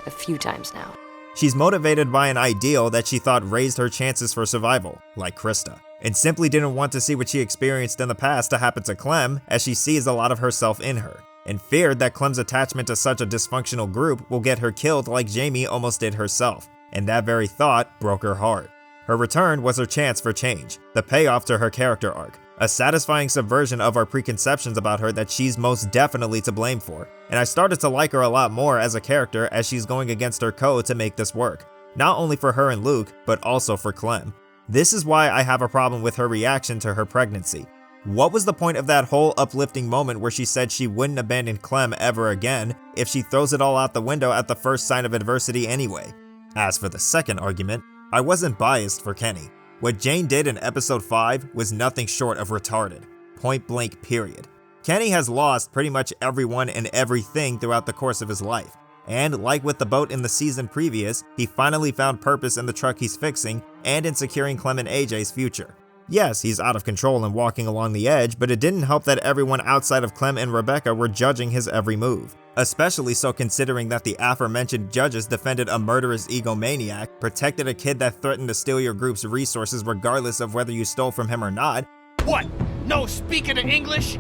A few times now. She's motivated by an ideal that she thought raised her chances for survival, like Christa, and simply didn't want to see what she experienced in the past to happen to Clem, as she sees a lot of herself in her, and feared that Clem's attachment to such a dysfunctional group will get her killed like Jamie almost did herself, and that very thought broke her heart. Her return was her chance for change, the payoff to her character arc, a satisfying subversion of our preconceptions about her that she's most definitely to blame for, and I started to like her a lot more as a character as she's going against her code to make this work, not only for her and Luke, but also for Clem. This is why I have a problem with her reaction to her pregnancy. What was the point of that whole uplifting moment where she said she wouldn't abandon Clem ever again if she throws it all out the window at the first sign of adversity anyway? As for the second argument, I wasn't biased for Kenny. What Jane did in episode 5 was nothing short of retarded. Point blank period. Kenny has lost pretty much everyone and everything throughout the course of his life. And like with the boat in the season previous, he finally found purpose in the truck he's fixing and in securing Clem and AJ's future. Yes, he's out of control and walking along the edge, but it didn't help that everyone outside of Clem and Rebecca were judging his every move. Especially so considering that the aforementioned judges defended a murderous egomaniac, protected a kid that threatened to steal your group's resources regardless of whether you stole from him or not. What? No speaking of English?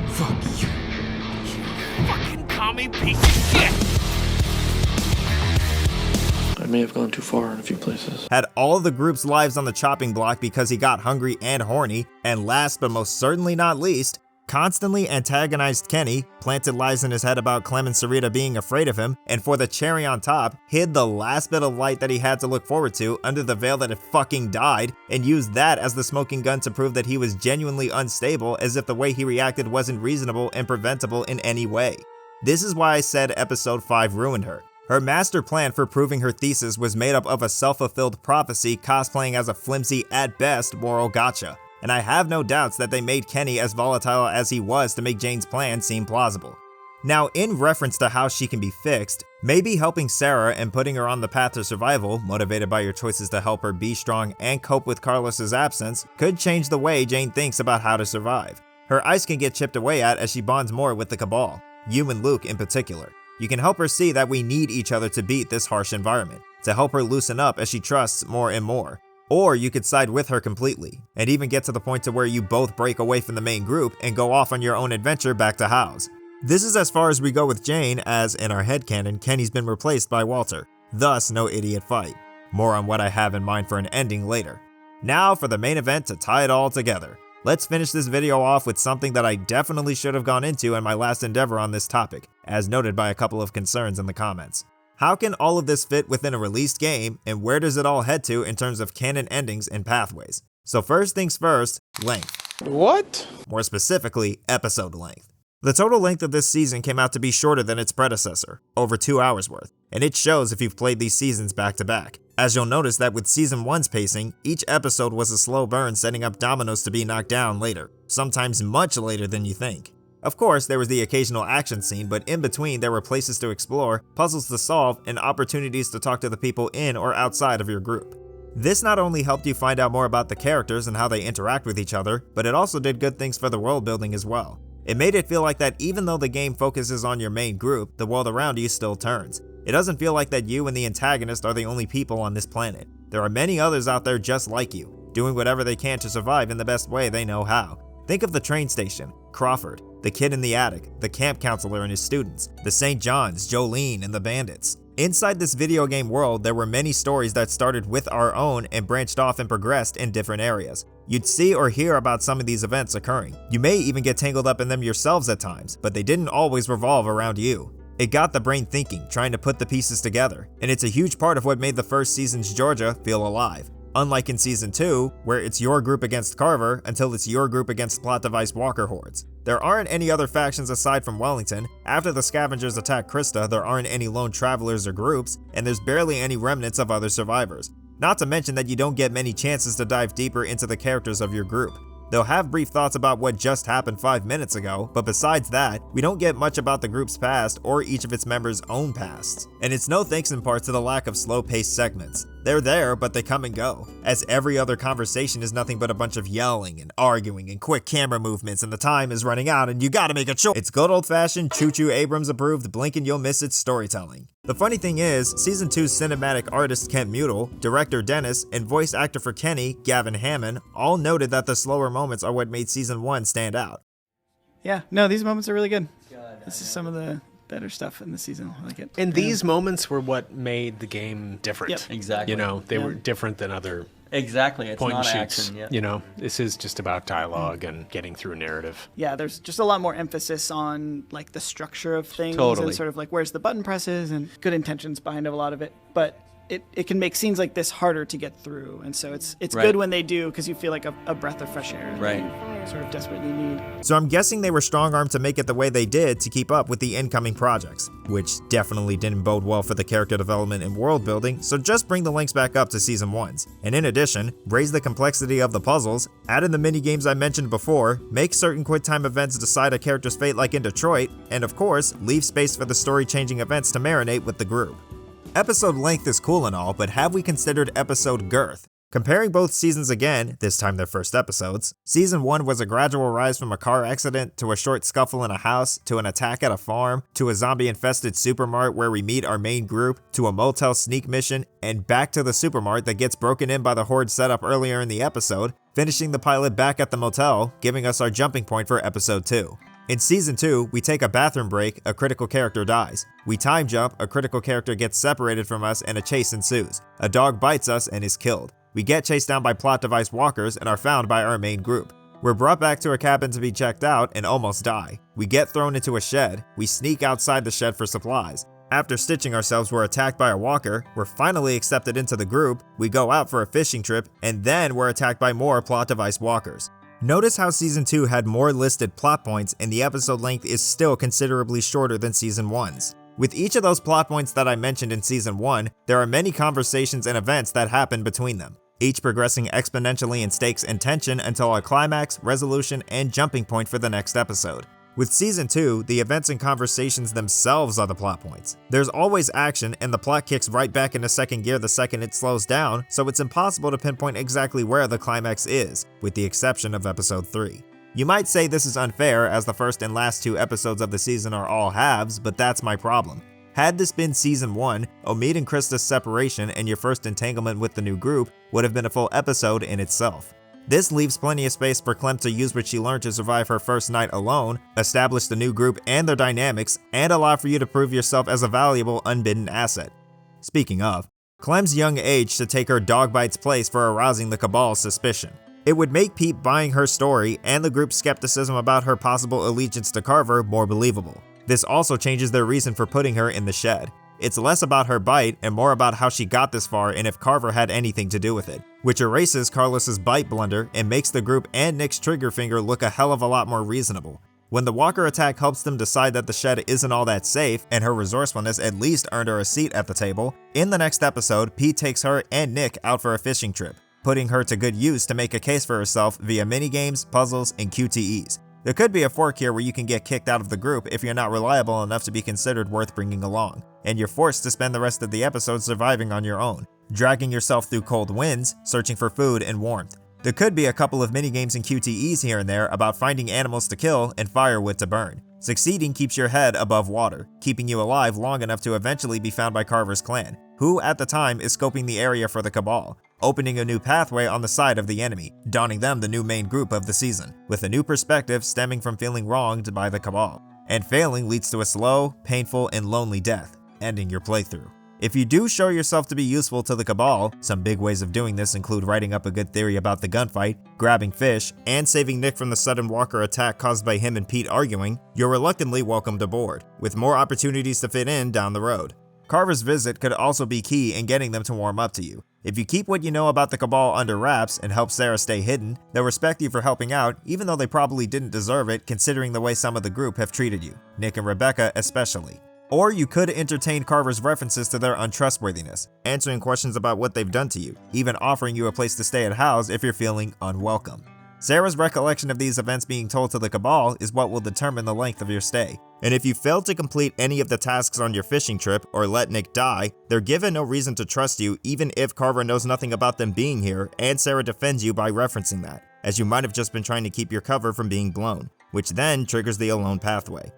Fuck you. You fucking commie piece of shit! I may have gone too far in a few places. Had all of the group's lives on the chopping block because he got hungry and horny, and last but most certainly not least, constantly antagonized Kenny, planted lies in his head about Clem and Sarita being afraid of him, and for the cherry on top, hid the last bit of light that he had to look forward to under the veil that had fucking died, and used that as the smoking gun to prove that he was genuinely unstable, as if the way he reacted wasn't reasonable and preventable in any way. This is why I said episode 5 ruined her. Her master plan for proving her thesis was made up of a self-fulfilled prophecy cosplaying as a flimsy, at best, moral gotcha. And I have no doubts that they made Kenny as volatile as he was to make Jane's plan seem plausible. Now, in reference to how she can be fixed, maybe helping Sarah and putting her on the path to survival, motivated by your choices to help her be strong and cope with Carlos's absence, could change the way Jane thinks about how to survive. Her ice can get chipped away at as she bonds more with the Cabal, you and Luke in particular. You can help her see that we need each other to beat this harsh environment, to help her loosen up as she trusts more and more. Or you could side with her completely, and even get to the point to where you both break away from the main group and go off on your own adventure back to House. This is as far as we go with Jane, as in our headcanon, Kenny's been replaced by Walter, thus no idiot fight. More on what I have in mind for an ending later. Now for the main event to tie it all together. Let's finish this video off with something that I definitely should have gone into in my last endeavor on this topic, as noted by a couple of concerns in the comments. How can all of this fit within a released game, and where does it all head to in terms of canon endings and pathways? So first things first, length. What? More specifically, episode length. The total length of this season came out to be shorter than its predecessor, over 2 hours worth, and it shows if you've played these seasons back to back, as you'll notice that with Season 1's pacing, each episode was a slow burn setting up dominoes to be knocked down later, sometimes much later than you think. Of course, there was the occasional action scene, but in between there were places to explore, puzzles to solve, and opportunities to talk to the people in or outside of your group. This not only helped you find out more about the characters and how they interact with each other, but it also did good things for the world building as well. It made it feel like that even though the game focuses on your main group, the world around you still turns. It doesn't feel like that you and the antagonist are the only people on this planet. There are many others out there just like you, doing whatever they can to survive in the best way they know how. Think of the train station, Crawford, the kid in the attic, the camp counselor and his students, the St. John's, Jolene, and the bandits. Inside this video game world, there were many stories that started with our own and branched off and progressed in different areas. You'd see or hear about some of these events occurring. You may even get tangled up in them yourselves at times, but they didn't always revolve around you. It got the brain thinking, trying to put the pieces together, and it's a huge part of what made the first season's Georgia feel alive. Unlike in Season 2, where it's your group against Carver until it's your group against plot device Walker hordes. There aren't any other factions aside from Wellington. After the scavengers attack Christa, there aren't any lone travelers or groups, and there's barely any remnants of other survivors. Not to mention that you don't get many chances to dive deeper into the characters of your group. They'll have brief thoughts about what just happened 5 minutes ago, but besides that, we don't get much about the group's past or each of its members' own pasts. And it's no thanks in part to the lack of slow-paced segments. They're there, but they come and go, as every other conversation is nothing but a bunch of yelling and arguing and quick camera movements, and the time is running out and you gotta make a choice. It's good old-fashioned Choo-Choo Abrams approved blink and you'll miss it storytelling. The funny thing is, Season 2's cinematic artist Kent Mutil, director Dennis, and voice actor for Kenny, Gavin Hammond, all noted that the slower moments are what made Season 1 stand out. Yeah, no, these moments are really good. This is some of the better stuff in the season. I like it. And these moments were what made the game different. Yep. Exactly. You know, they were different than other Exactly. It's point not and shoots. action. Yeah. You know, this is just about dialogue and getting through narrative. Yeah, there's just a lot more emphasis on like the structure of things Totally. and sort of like where's the button presses and good intentions behind a lot of it. But it can make scenes like this harder to get through, and so it's Right. good when they do because you feel like a breath of fresh air. Right. That you sort of desperately need. So I'm guessing they were strong-armed to make it the way they did to keep up with the incoming projects, which definitely didn't bode well for the character development and world building, so just bring the links back up to Season 1's. And in addition, raise the complexity of the puzzles, add in the mini-games I mentioned before, make certain quick-time events decide a character's fate like in Detroit, and of course, leave space for the story-changing events to marinate with the group. Episode length is cool and all, but have we considered episode girth? Comparing both seasons again, this time their first episodes, Season 1 was a gradual rise from a car accident to a short scuffle in a house, to an attack at a farm, to a zombie-infested supermart where we meet our main group, to a motel sneak mission, and back to the supermart that gets broken in by the horde set up earlier in the episode, finishing the pilot back at the motel, giving us our jumping point for Episode 2. In Season 2, we take a bathroom break, a critical character dies. We time jump, a critical character gets separated from us and a chase ensues. A dog bites us and is killed. We get chased down by plot device walkers and are found by our main group. We're brought back to a cabin to be checked out and almost die. We get thrown into a shed, we sneak outside the shed for supplies. After stitching ourselves, we're attacked by a walker, we're finally accepted into the group, we go out for a fishing trip, and then we're attacked by more plot device walkers. Notice how Season 2 had more listed plot points and the episode length is still considerably shorter than Season 1's. With each of those plot points that I mentioned in Season 1, there are many conversations and events that happen between them, each progressing exponentially in stakes and tension until a climax, resolution, and jumping point for the next episode. With Season 2, the events and conversations themselves are the plot points. There's always action, and the plot kicks right back into second gear the second it slows down, so it's impossible to pinpoint exactly where the climax is, with the exception of Episode 3. You might say this is unfair, as the first and last 2 episodes of the season are all halves, but that's my problem. Had this been Season 1, Omid and Christa's separation and your first entanglement with the new group would have been a full episode in itself. This leaves plenty of space for Clem to use what she learned to survive her first night alone, establish the new group and their dynamics, and allow for you to prove yourself as a valuable unbidden asset. Speaking of, Clem's young age should take her dog bite's place for arousing the Cabal's suspicion. It would make Pete buying her story and the group's skepticism about her possible allegiance to Carver more believable. This also changes their reason for putting her in the shed. It's less about her bite and more about how she got this far and if Carver had anything to do with it, which erases Carlos's bite blunder and makes the group and Nick's trigger finger look a hell of a lot more reasonable. When the walker attack helps them decide that the shed isn't all that safe and her resourcefulness at least earned her a seat at the table, in the next episode, Pete takes her and Nick out for a fishing trip, putting her to good use to make a case for herself via minigames, puzzles, and QTEs. There could be a fork here where you can get kicked out of the group if you're not reliable enough to be considered worth bringing along, and you're forced to spend the rest of the episode surviving on your own, dragging yourself through cold winds, searching for food and warmth. There could be a couple of minigames and QTEs here and there about finding animals to kill and firewood to burn. Succeeding keeps your head above water, keeping you alive long enough to eventually be found by Carver's clan, who at the time is scoping the area for the Cabal, opening a new pathway on the side of the enemy, donning them the new main group of the season, with a new perspective stemming from feeling wronged by the Cabal. And failing leads to a slow, painful, and lonely death, ending your playthrough. If you do show yourself to be useful to the Cabal, some big ways of doing this include writing up a good theory about the gunfight, grabbing fish, and saving Nick from the sudden walker attack caused by him and Pete arguing, you're reluctantly welcomed aboard, with more opportunities to fit in down the road. Carver's visit could also be key in getting them to warm up to you. If you keep what you know about the Cabal under wraps and help Sarah stay hidden, they'll respect you for helping out, even though they probably didn't deserve it considering the way some of the group have treated you, Nick and Rebecca especially. Or you could entertain Carver's references to their untrustworthiness, answering questions about what they've done to you, even offering you a place to stay at house if you're feeling unwelcome. Sarah's recollection of these events being told to the Cabal is what will determine the length of your stay. And if you fail to complete any of the tasks on your fishing trip or let Nick die, they're given no reason to trust you even if Carver knows nothing about them being here and Sarah defends you by referencing that, as you might have just been trying to keep your cover from being blown, which then triggers the alone pathway.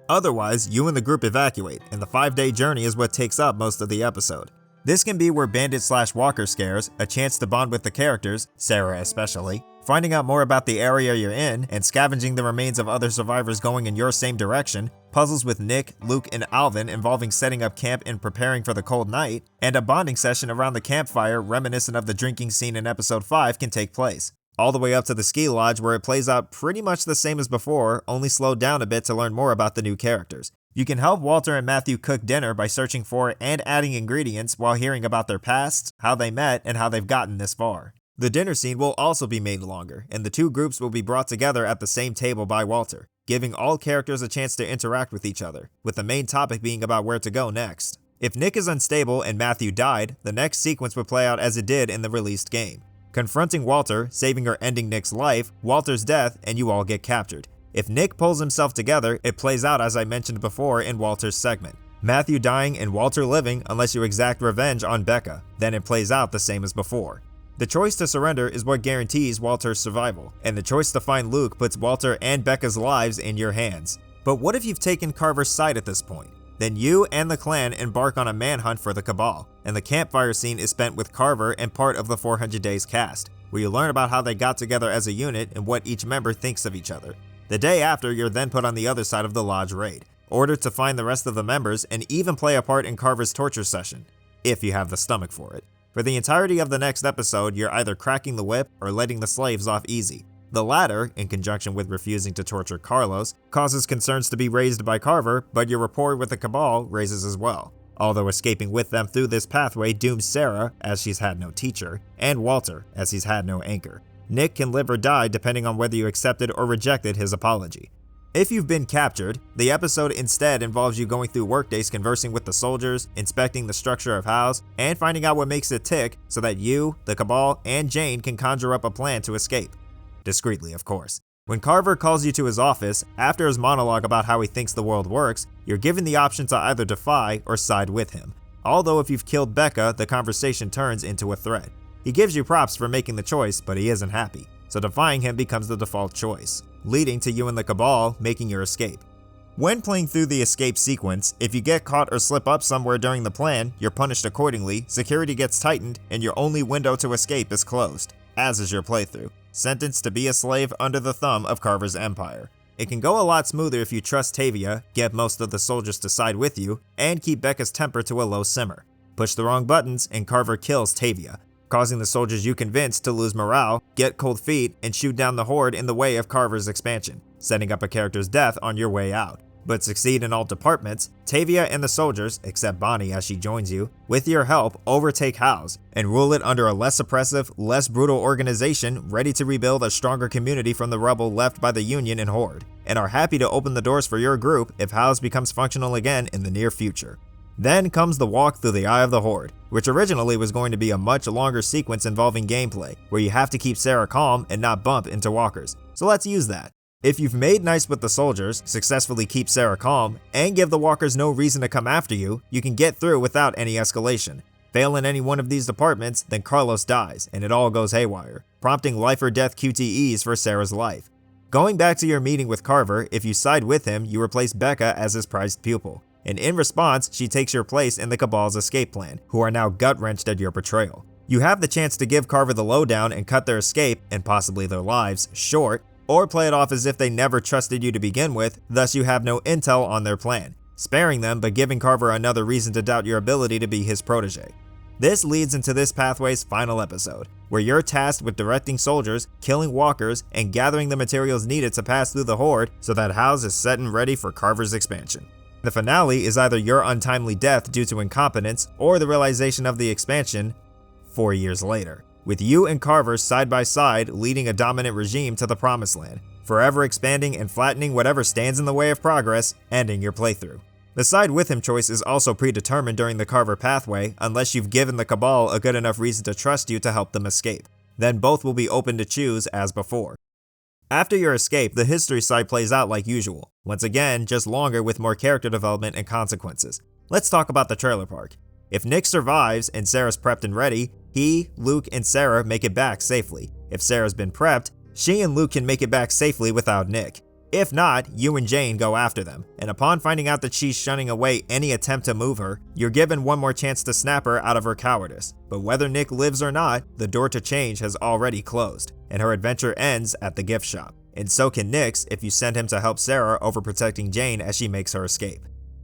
Otherwise, you and the group evacuate, and the 5-day journey is what takes up most of the episode. This can be where bandit/walker scares, a chance to bond with the characters, Sarah especially, finding out more about the area you're in, and scavenging the remains of other survivors going in your same direction, puzzles with Nick, Luke, and Alvin involving setting up camp and preparing for the cold night, and a bonding session around the campfire reminiscent of the drinking scene in episode 5 can take place. All the way up to the ski lodge where it plays out pretty much the same as before, only slowed down a bit to learn more about the new characters. You can help Walter and Matthew cook dinner by searching for and adding ingredients while hearing about their pasts, how they met, and how they've gotten this far. The dinner scene will also be made longer, and the two groups will be brought together at the same table by Walter, giving all characters a chance to interact with each other, with the main topic being about where to go next. If Nick is unstable and Matthew died, the next sequence would play out as it did in the released game. Confronting Walter, saving or ending Nick's life, Walter's death, and you all get captured. If Nick pulls himself together, it plays out as I mentioned before in Walter's segment. Matthew dying and Walter living unless you exact revenge on Becca, then it plays out the same as before. The choice to surrender is what guarantees Walter's survival, and the choice to find Luke puts Walter and Becca's lives in your hands. But what if you've taken Carver's side at this point? Then you and the clan embark on a manhunt for the Cabal, and the campfire scene is spent with Carver and part of the 400 Days cast, where you learn about how they got together as a unit and what each member thinks of each other. The day after, you're then put on the other side of the lodge raid, ordered to find the rest of the members and even play a part in Carver's torture session, if you have the stomach for it. For the entirety of the next episode, you're either cracking the whip or letting the slaves off easy. The latter, in conjunction with refusing to torture Carlos, causes concerns to be raised by Carver, but your rapport with the Cabal raises as well. Although escaping with them through this pathway dooms Sarah, as she's had no teacher, and Walter, as he's had no anchor. Nick can live or die depending on whether you accepted or rejected his apology. If you've been captured, the episode instead involves you going through workdays conversing with the soldiers, inspecting the structure of house, and finding out what makes it tick so that you, the Cabal, and Jane can conjure up a plan to escape. Discreetly, of course. When Carver calls you to his office, after his monologue about how he thinks the world works, you're given the option to either defy or side with him. Although if you've killed Becca, the conversation turns into a threat. He gives you props for making the choice, but he isn't happy, so defying him becomes the default choice, leading to you and the Cabal making your escape. When playing through the escape sequence, if you get caught or slip up somewhere during the plan, you're punished accordingly, security gets tightened, and your only window to escape is closed, as is your playthrough, sentenced to be a slave under the thumb of Carver's empire. It can go a lot smoother if you trust Tavia, get most of the soldiers to side with you, and keep Becca's temper to a low simmer. Push the wrong buttons and Carver kills Tavia, causing the soldiers you convinced to lose morale, get cold feet, and shoot down the horde in the way of Carver's expansion, setting up a character's death on your way out. But succeed in all departments, Tavia and the soldiers, except Bonnie as she joins you, with your help overtake House and rule it under a less oppressive, less brutal organization ready to rebuild a stronger community from the rubble left by the Union and Horde, and are happy to open the doors for your group if House becomes functional again in the near future. Then comes the walk through the Eye of the Horde, which originally was going to be a much longer sequence involving gameplay, where you have to keep Sarah calm and not bump into walkers. So let's use that. If you've made nice with the soldiers, successfully keep Sarah calm, and give the walkers no reason to come after you, you can get through without any escalation. Fail in any one of these departments, then Carlos dies, and it all goes haywire, prompting life or death QTEs for Sarah's life. Going back to your meeting with Carver, if you side with him, you replace Becca as his prized pupil. And in response, she takes your place in the Cabal's escape plan, who are now gut-wrenched at your betrayal. You have the chance to give Carver the lowdown and cut their escape, and possibly their lives, short, or play it off as if they never trusted you to begin with, thus you have no intel on their plan, sparing them but giving Carver another reason to doubt your ability to be his protege. This leads into this pathway's final episode, where you're tasked with directing soldiers, killing walkers, and gathering the materials needed to pass through the Horde so that House is set and ready for Carver's expansion. The finale is either your untimely death due to incompetence or the realization of the expansion 4 years later, with you and Carver side by side leading a dominant regime to the promised land, forever expanding and flattening whatever stands in the way of progress, ending your playthrough. The side with him choice is also predetermined during the Carver pathway unless you've given the Cabal a good enough reason to trust you to help them escape. Then both will be open to choose as before. After your escape, the history side plays out like usual. Once again, just longer with more character development and consequences. Let's talk about the trailer park. If Nick survives and Sarah's prepped and ready, he, Luke, and Sarah make it back safely. If Sarah's been prepped, she and Luke can make it back safely without Nick. If not, you and Jane go after them, and upon finding out that she's shunning away any attempt to move her, you're given one more chance to snap her out of her cowardice. But whether Nick lives or not, the door to change has already closed, and her adventure ends at the gift shop. And so can Nick's if you send him to help Sarah over protecting Jane as she makes her escape.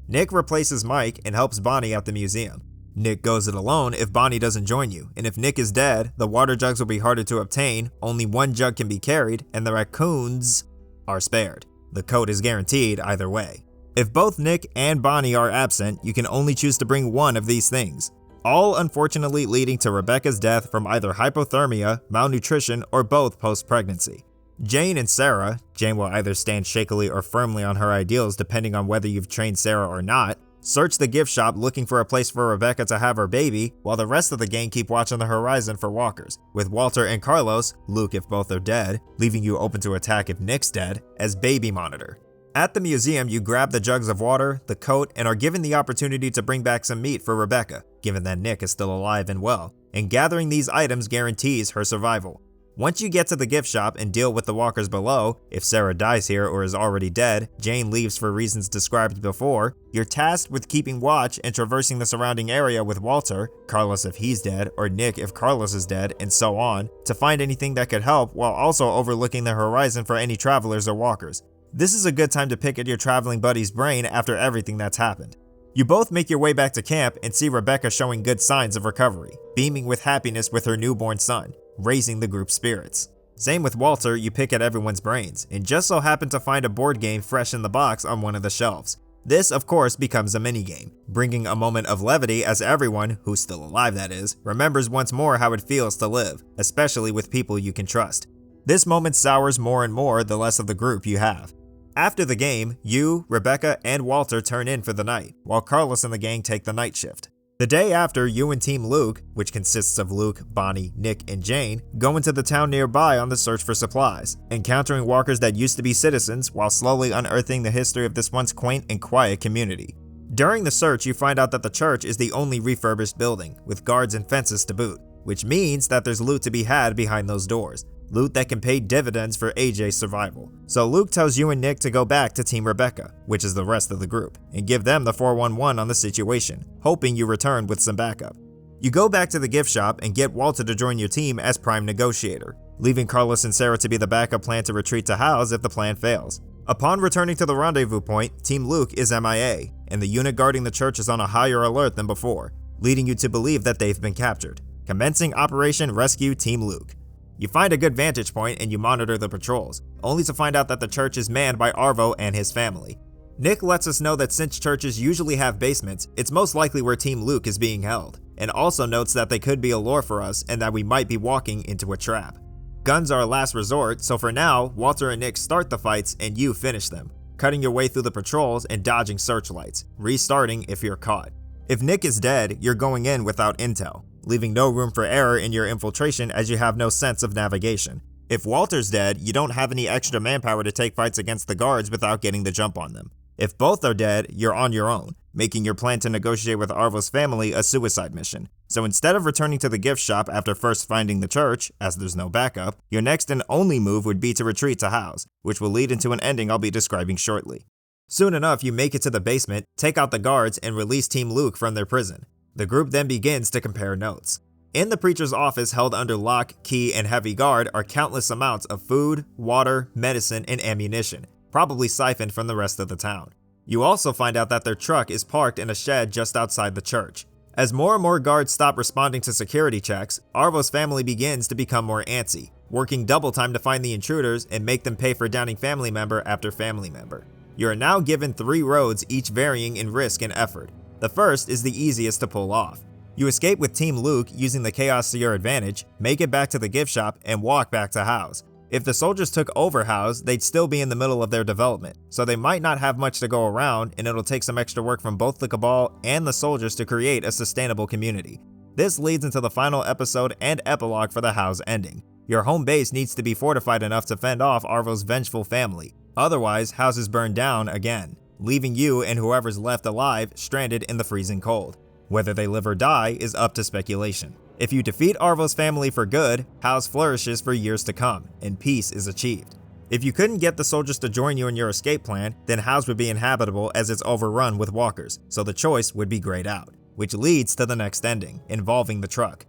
Nick replaces Mike and helps Bonnie at the museum. Nick goes it alone if Bonnie doesn't join you, and if Nick is dead, the water jugs will be harder to obtain, only one jug can be carried, and the raccoons are spared. The code is guaranteed either way. If both Nick and Bonnie are absent, you can only choose to bring one of these things, all unfortunately leading to Rebecca's death from either hypothermia, malnutrition, or both post-pregnancy. Jane and Sarah, Jane will either stand shakily or firmly on her ideals depending on whether you've trained Sarah or not, search the gift shop looking for a place for Rebecca to have her baby, while the rest of the gang keep watching the horizon for walkers, with Walter and Carlos, Luke if both are dead, leaving you open to attack if Nick's dead, as baby monitor. At the museum, you grab the jugs of water, the coat, and are given the opportunity to bring back some meat for Rebecca, given that Nick is still alive and well, and gathering these items guarantees her survival. Once you get to the gift shop and deal with the walkers below, if Sarah dies here or is already dead, Jane leaves for reasons described before, you're tasked with keeping watch and traversing the surrounding area with Walter, Carlos if he's dead, or Nick if Carlos is dead, and so on, to find anything that could help while also overlooking the horizon for any travelers or walkers. This is a good time to pick at your traveling buddy's brain after everything that's happened. You both make your way back to camp and see Rebecca showing good signs of recovery, beaming with happiness with her newborn son, raising the group's spirits. Same with Walter, you pick at everyone's brains, and just so happen to find a board game fresh in the box on one of the shelves. This, of course, becomes a minigame, bringing a moment of levity as everyone, who's still alive that is, remembers once more how it feels to live, especially with people you can trust. This moment sours more and more the less of the group you have. After the game, you, Rebecca, and Walter turn in for the night, while Carlos and the gang take the night shift. The day after, you and Team Luke, which consists of Luke, Bonnie, Nick, and Jane, go into the town nearby on the search for supplies, encountering walkers that used to be citizens while slowly unearthing the history of this once quaint and quiet community. During the search, you find out that the church is the only refurbished building, with guards and fences to boot, which means that there's loot to be had behind those doors. Loot that can pay dividends for AJ's survival. So Luke tells you and Nick to go back to Team Rebecca, which is the rest of the group, and give them the 411 on the situation, hoping you return with some backup. You go back to the gift shop and get Walter to join your team as prime negotiator, leaving Carlos and Sarah to be the backup plan to retreat to House if the plan fails. Upon returning to the rendezvous point, Team Luke is MIA, and the unit guarding the church is on a higher alert than before, leading you to believe that they've been captured. Commencing Operation Rescue Team Luke. You find a good vantage point and you monitor the patrols, only to find out that the church is manned by Arvo and his family. Nick lets us know that since churches usually have basements, it's most likely where Team Luke is being held, and also notes that they could be a lure for us and that we might be walking into a trap. Guns are a last resort, so for now, Walter and Nick start the fights and you finish them, cutting your way through the patrols and dodging searchlights, restarting if you're caught. If Nick is dead, you're going in without intel, leaving no room for error in your infiltration as you have no sense of navigation. If Walter's dead, you don't have any extra manpower to take fights against the guards without getting the jump on them. If both are dead, you're on your own, making your plan to negotiate with Arvo's family a suicide mission. So instead of returning to the gift shop after first finding the church, as there's no backup, your next and only move would be to retreat to House, which will lead into an ending I'll be describing shortly. Soon enough, you make it to the basement, take out the guards, and release Team Luke from their prison. The group then begins to compare notes. In the preacher's office held under lock, key, and heavy guard are countless amounts of food, water, medicine, and ammunition, probably siphoned from the rest of the town. You also find out that their truck is parked in a shed just outside the church. As more and more guards stop responding to security checks, Arvo's family begins to become more antsy, working double time to find the intruders and make them pay for downing family member after family member. You are now given 3 roads, each varying in risk and effort. The first is the easiest to pull off. You escape with Team Luke using the chaos to your advantage, make it back to the gift shop, and walk back to House. If the soldiers took over House, they'd still be in the middle of their development, so they might not have much to go around, and it'll take some extra work from both the Cabal and the soldiers to create a sustainable community. This leads into the final episode and epilogue for the House ending. Your home base needs to be fortified enough to fend off Arvo's vengeful family, otherwise House is burned down again, leaving you and whoever's left alive stranded in the freezing cold. Whether they live or die is up to speculation. If you defeat Arvo's family for good, House flourishes for years to come, and peace is achieved. If you couldn't get the soldiers to join you in your escape plan, then House would be inhabitable as it's overrun with walkers, so the choice would be grayed out, which leads to the next ending, involving the truck.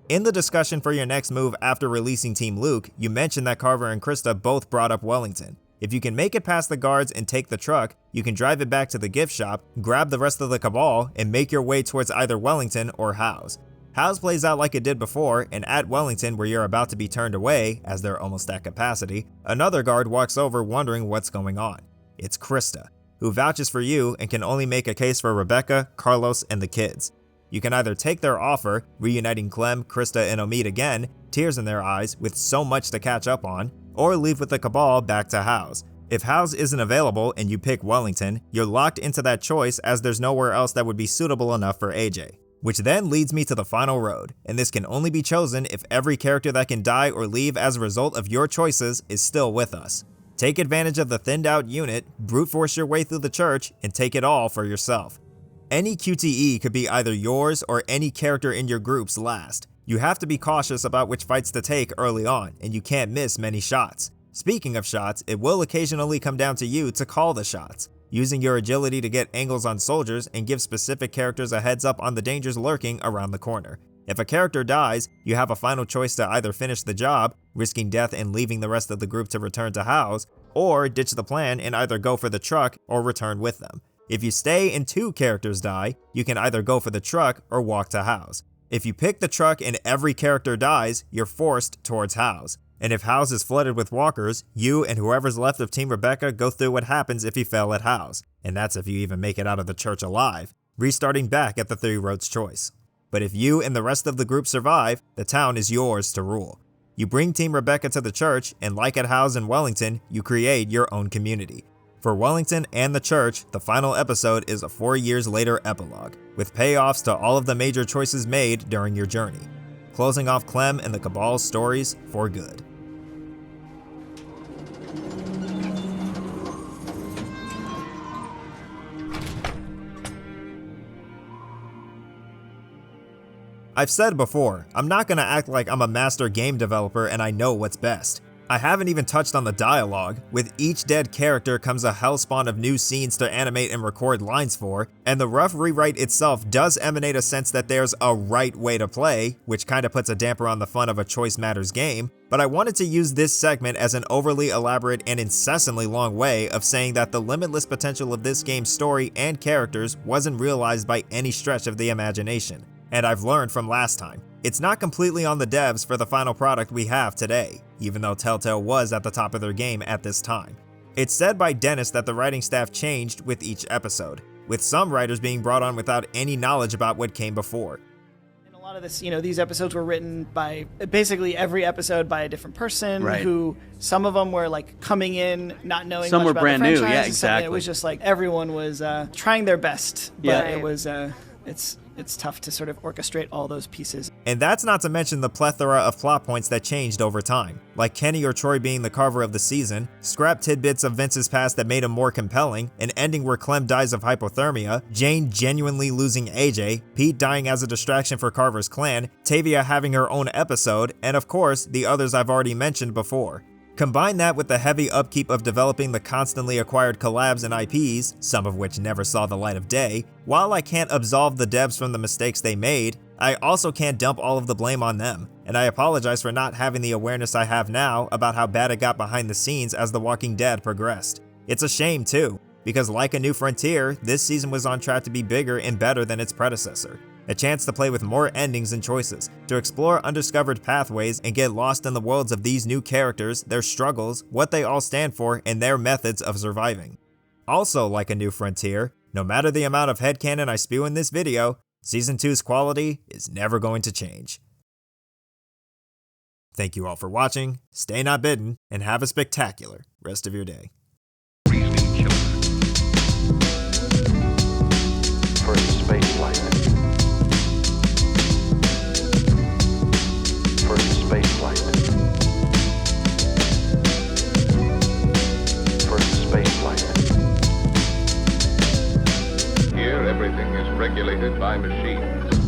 In the discussion for your next move after releasing Team Luke, you mentioned that Carver and Christa both brought up Wellington. If you can make it past the guards and take the truck, you can drive it back to the gift shop, grab the rest of the Cabal, and make your way towards either Wellington or House. House plays out like it did before, and at Wellington, where you're about to be turned away, as they're almost at capacity, another guard walks over wondering what's going on. It's Christa, who vouches for you and can only make a case for Rebecca, Carlos, and the kids. You can either take their offer, reuniting Clem, Christa, and Omid again, tears in their eyes with so much to catch up on, or leave with the Cabal back to House. If House isn't available and you pick Wellington, you're locked into that choice as there's nowhere else that would be suitable enough for AJ. Which then leads me to the final road, and this can only be chosen if every character that can die or leave as a result of your choices is still with us. Take advantage of the thinned out unit, brute force your way through the church, and take it all for yourself. Any QTE could be either yours or any character in your group's last. You have to be cautious about which fights to take early on, and you can't miss many shots. Speaking of shots, it will occasionally come down to you to call the shots, using your agility to get angles on soldiers and give specific characters a heads up on the dangers lurking around the corner. If a character dies, you have a final choice to either finish the job, risking death and leaving the rest of the group to return to House, or ditch the plan and either go for the truck or return with them. If you stay and 2 characters die, you can either go for the truck or walk to House. If you pick the truck and every character dies, you're forced towards House. And if House is flooded with walkers, you and whoever's left of Team Rebecca go through what happens if you fail at House, and that's if you even make it out of the church alive, restarting back at the Three Roads choice. But if you and the rest of the group survive, the town is yours to rule. You bring Team Rebecca to the church, and like at House in Wellington, you create your own community. For Wellington and the church, the final episode is a 4 years later epilogue, with payoffs to all of the major choices made during your journey, closing off Clem and the Cabal's stories for good. I've said before, I'm not gonna act like I'm a master game developer and I know what's best. I haven't even touched on the dialogue. With each dead character comes a hellspawn of new scenes to animate and record lines for, and the rough rewrite itself does emanate a sense that there's a right way to play, which kinda puts a damper on the fun of a Choice Matters game, but I wanted to use this segment as an overly elaborate and incessantly long way of saying that the limitless potential of this game's story and characters wasn't realized by any stretch of the imagination. And I've learned from last time, it's not completely on the devs for the final product we have today, even though Telltale was at the top of their game at this time. It's said by Dennis that the writing staff changed with each episode, with some writers being brought on without any knowledge about what came before. And a lot of this, these episodes were written by basically every episode by a different person, Right. who some of them were like coming in, not knowing Some much were about brand the new, franchise, yeah, and some- exactly. It was just like everyone was trying their best, but Yeah. it was it's tough to sort of orchestrate all those pieces. And that's not to mention the plethora of plot points that changed over time, like Kenny or Troy being the carver of the season, scrap tidbits of Vince's past that made him more compelling, an ending where Clem dies of hypothermia, Jane genuinely losing AJ, Pete dying as a distraction for Carver's clan, Tavia having her own episode, and of course, the others I've already mentioned before. Combine that with the heavy upkeep of developing the constantly acquired collabs and IPs, some of which never saw the light of day. While I can't absolve the devs from the mistakes they made, I also can't dump all of the blame on them, and I apologize for not having the awareness I have now about how bad it got behind the scenes as The Walking Dead progressed. It's a shame too, because like A New Frontier, this season was on track to be bigger and better than its predecessor. A chance to play with more endings and choices, to explore undiscovered pathways and get lost in the worlds of these new characters, their struggles, what they all stand for, and their methods of surviving. Also, like A New Frontier, no matter the amount of headcanon I spew in this video, Season 2's quality is never going to change. Thank you all for watching, stay not bidden, and have a spectacular rest of your day. First space flight. First space flight. First space flight. Here, everything is regulated by machines.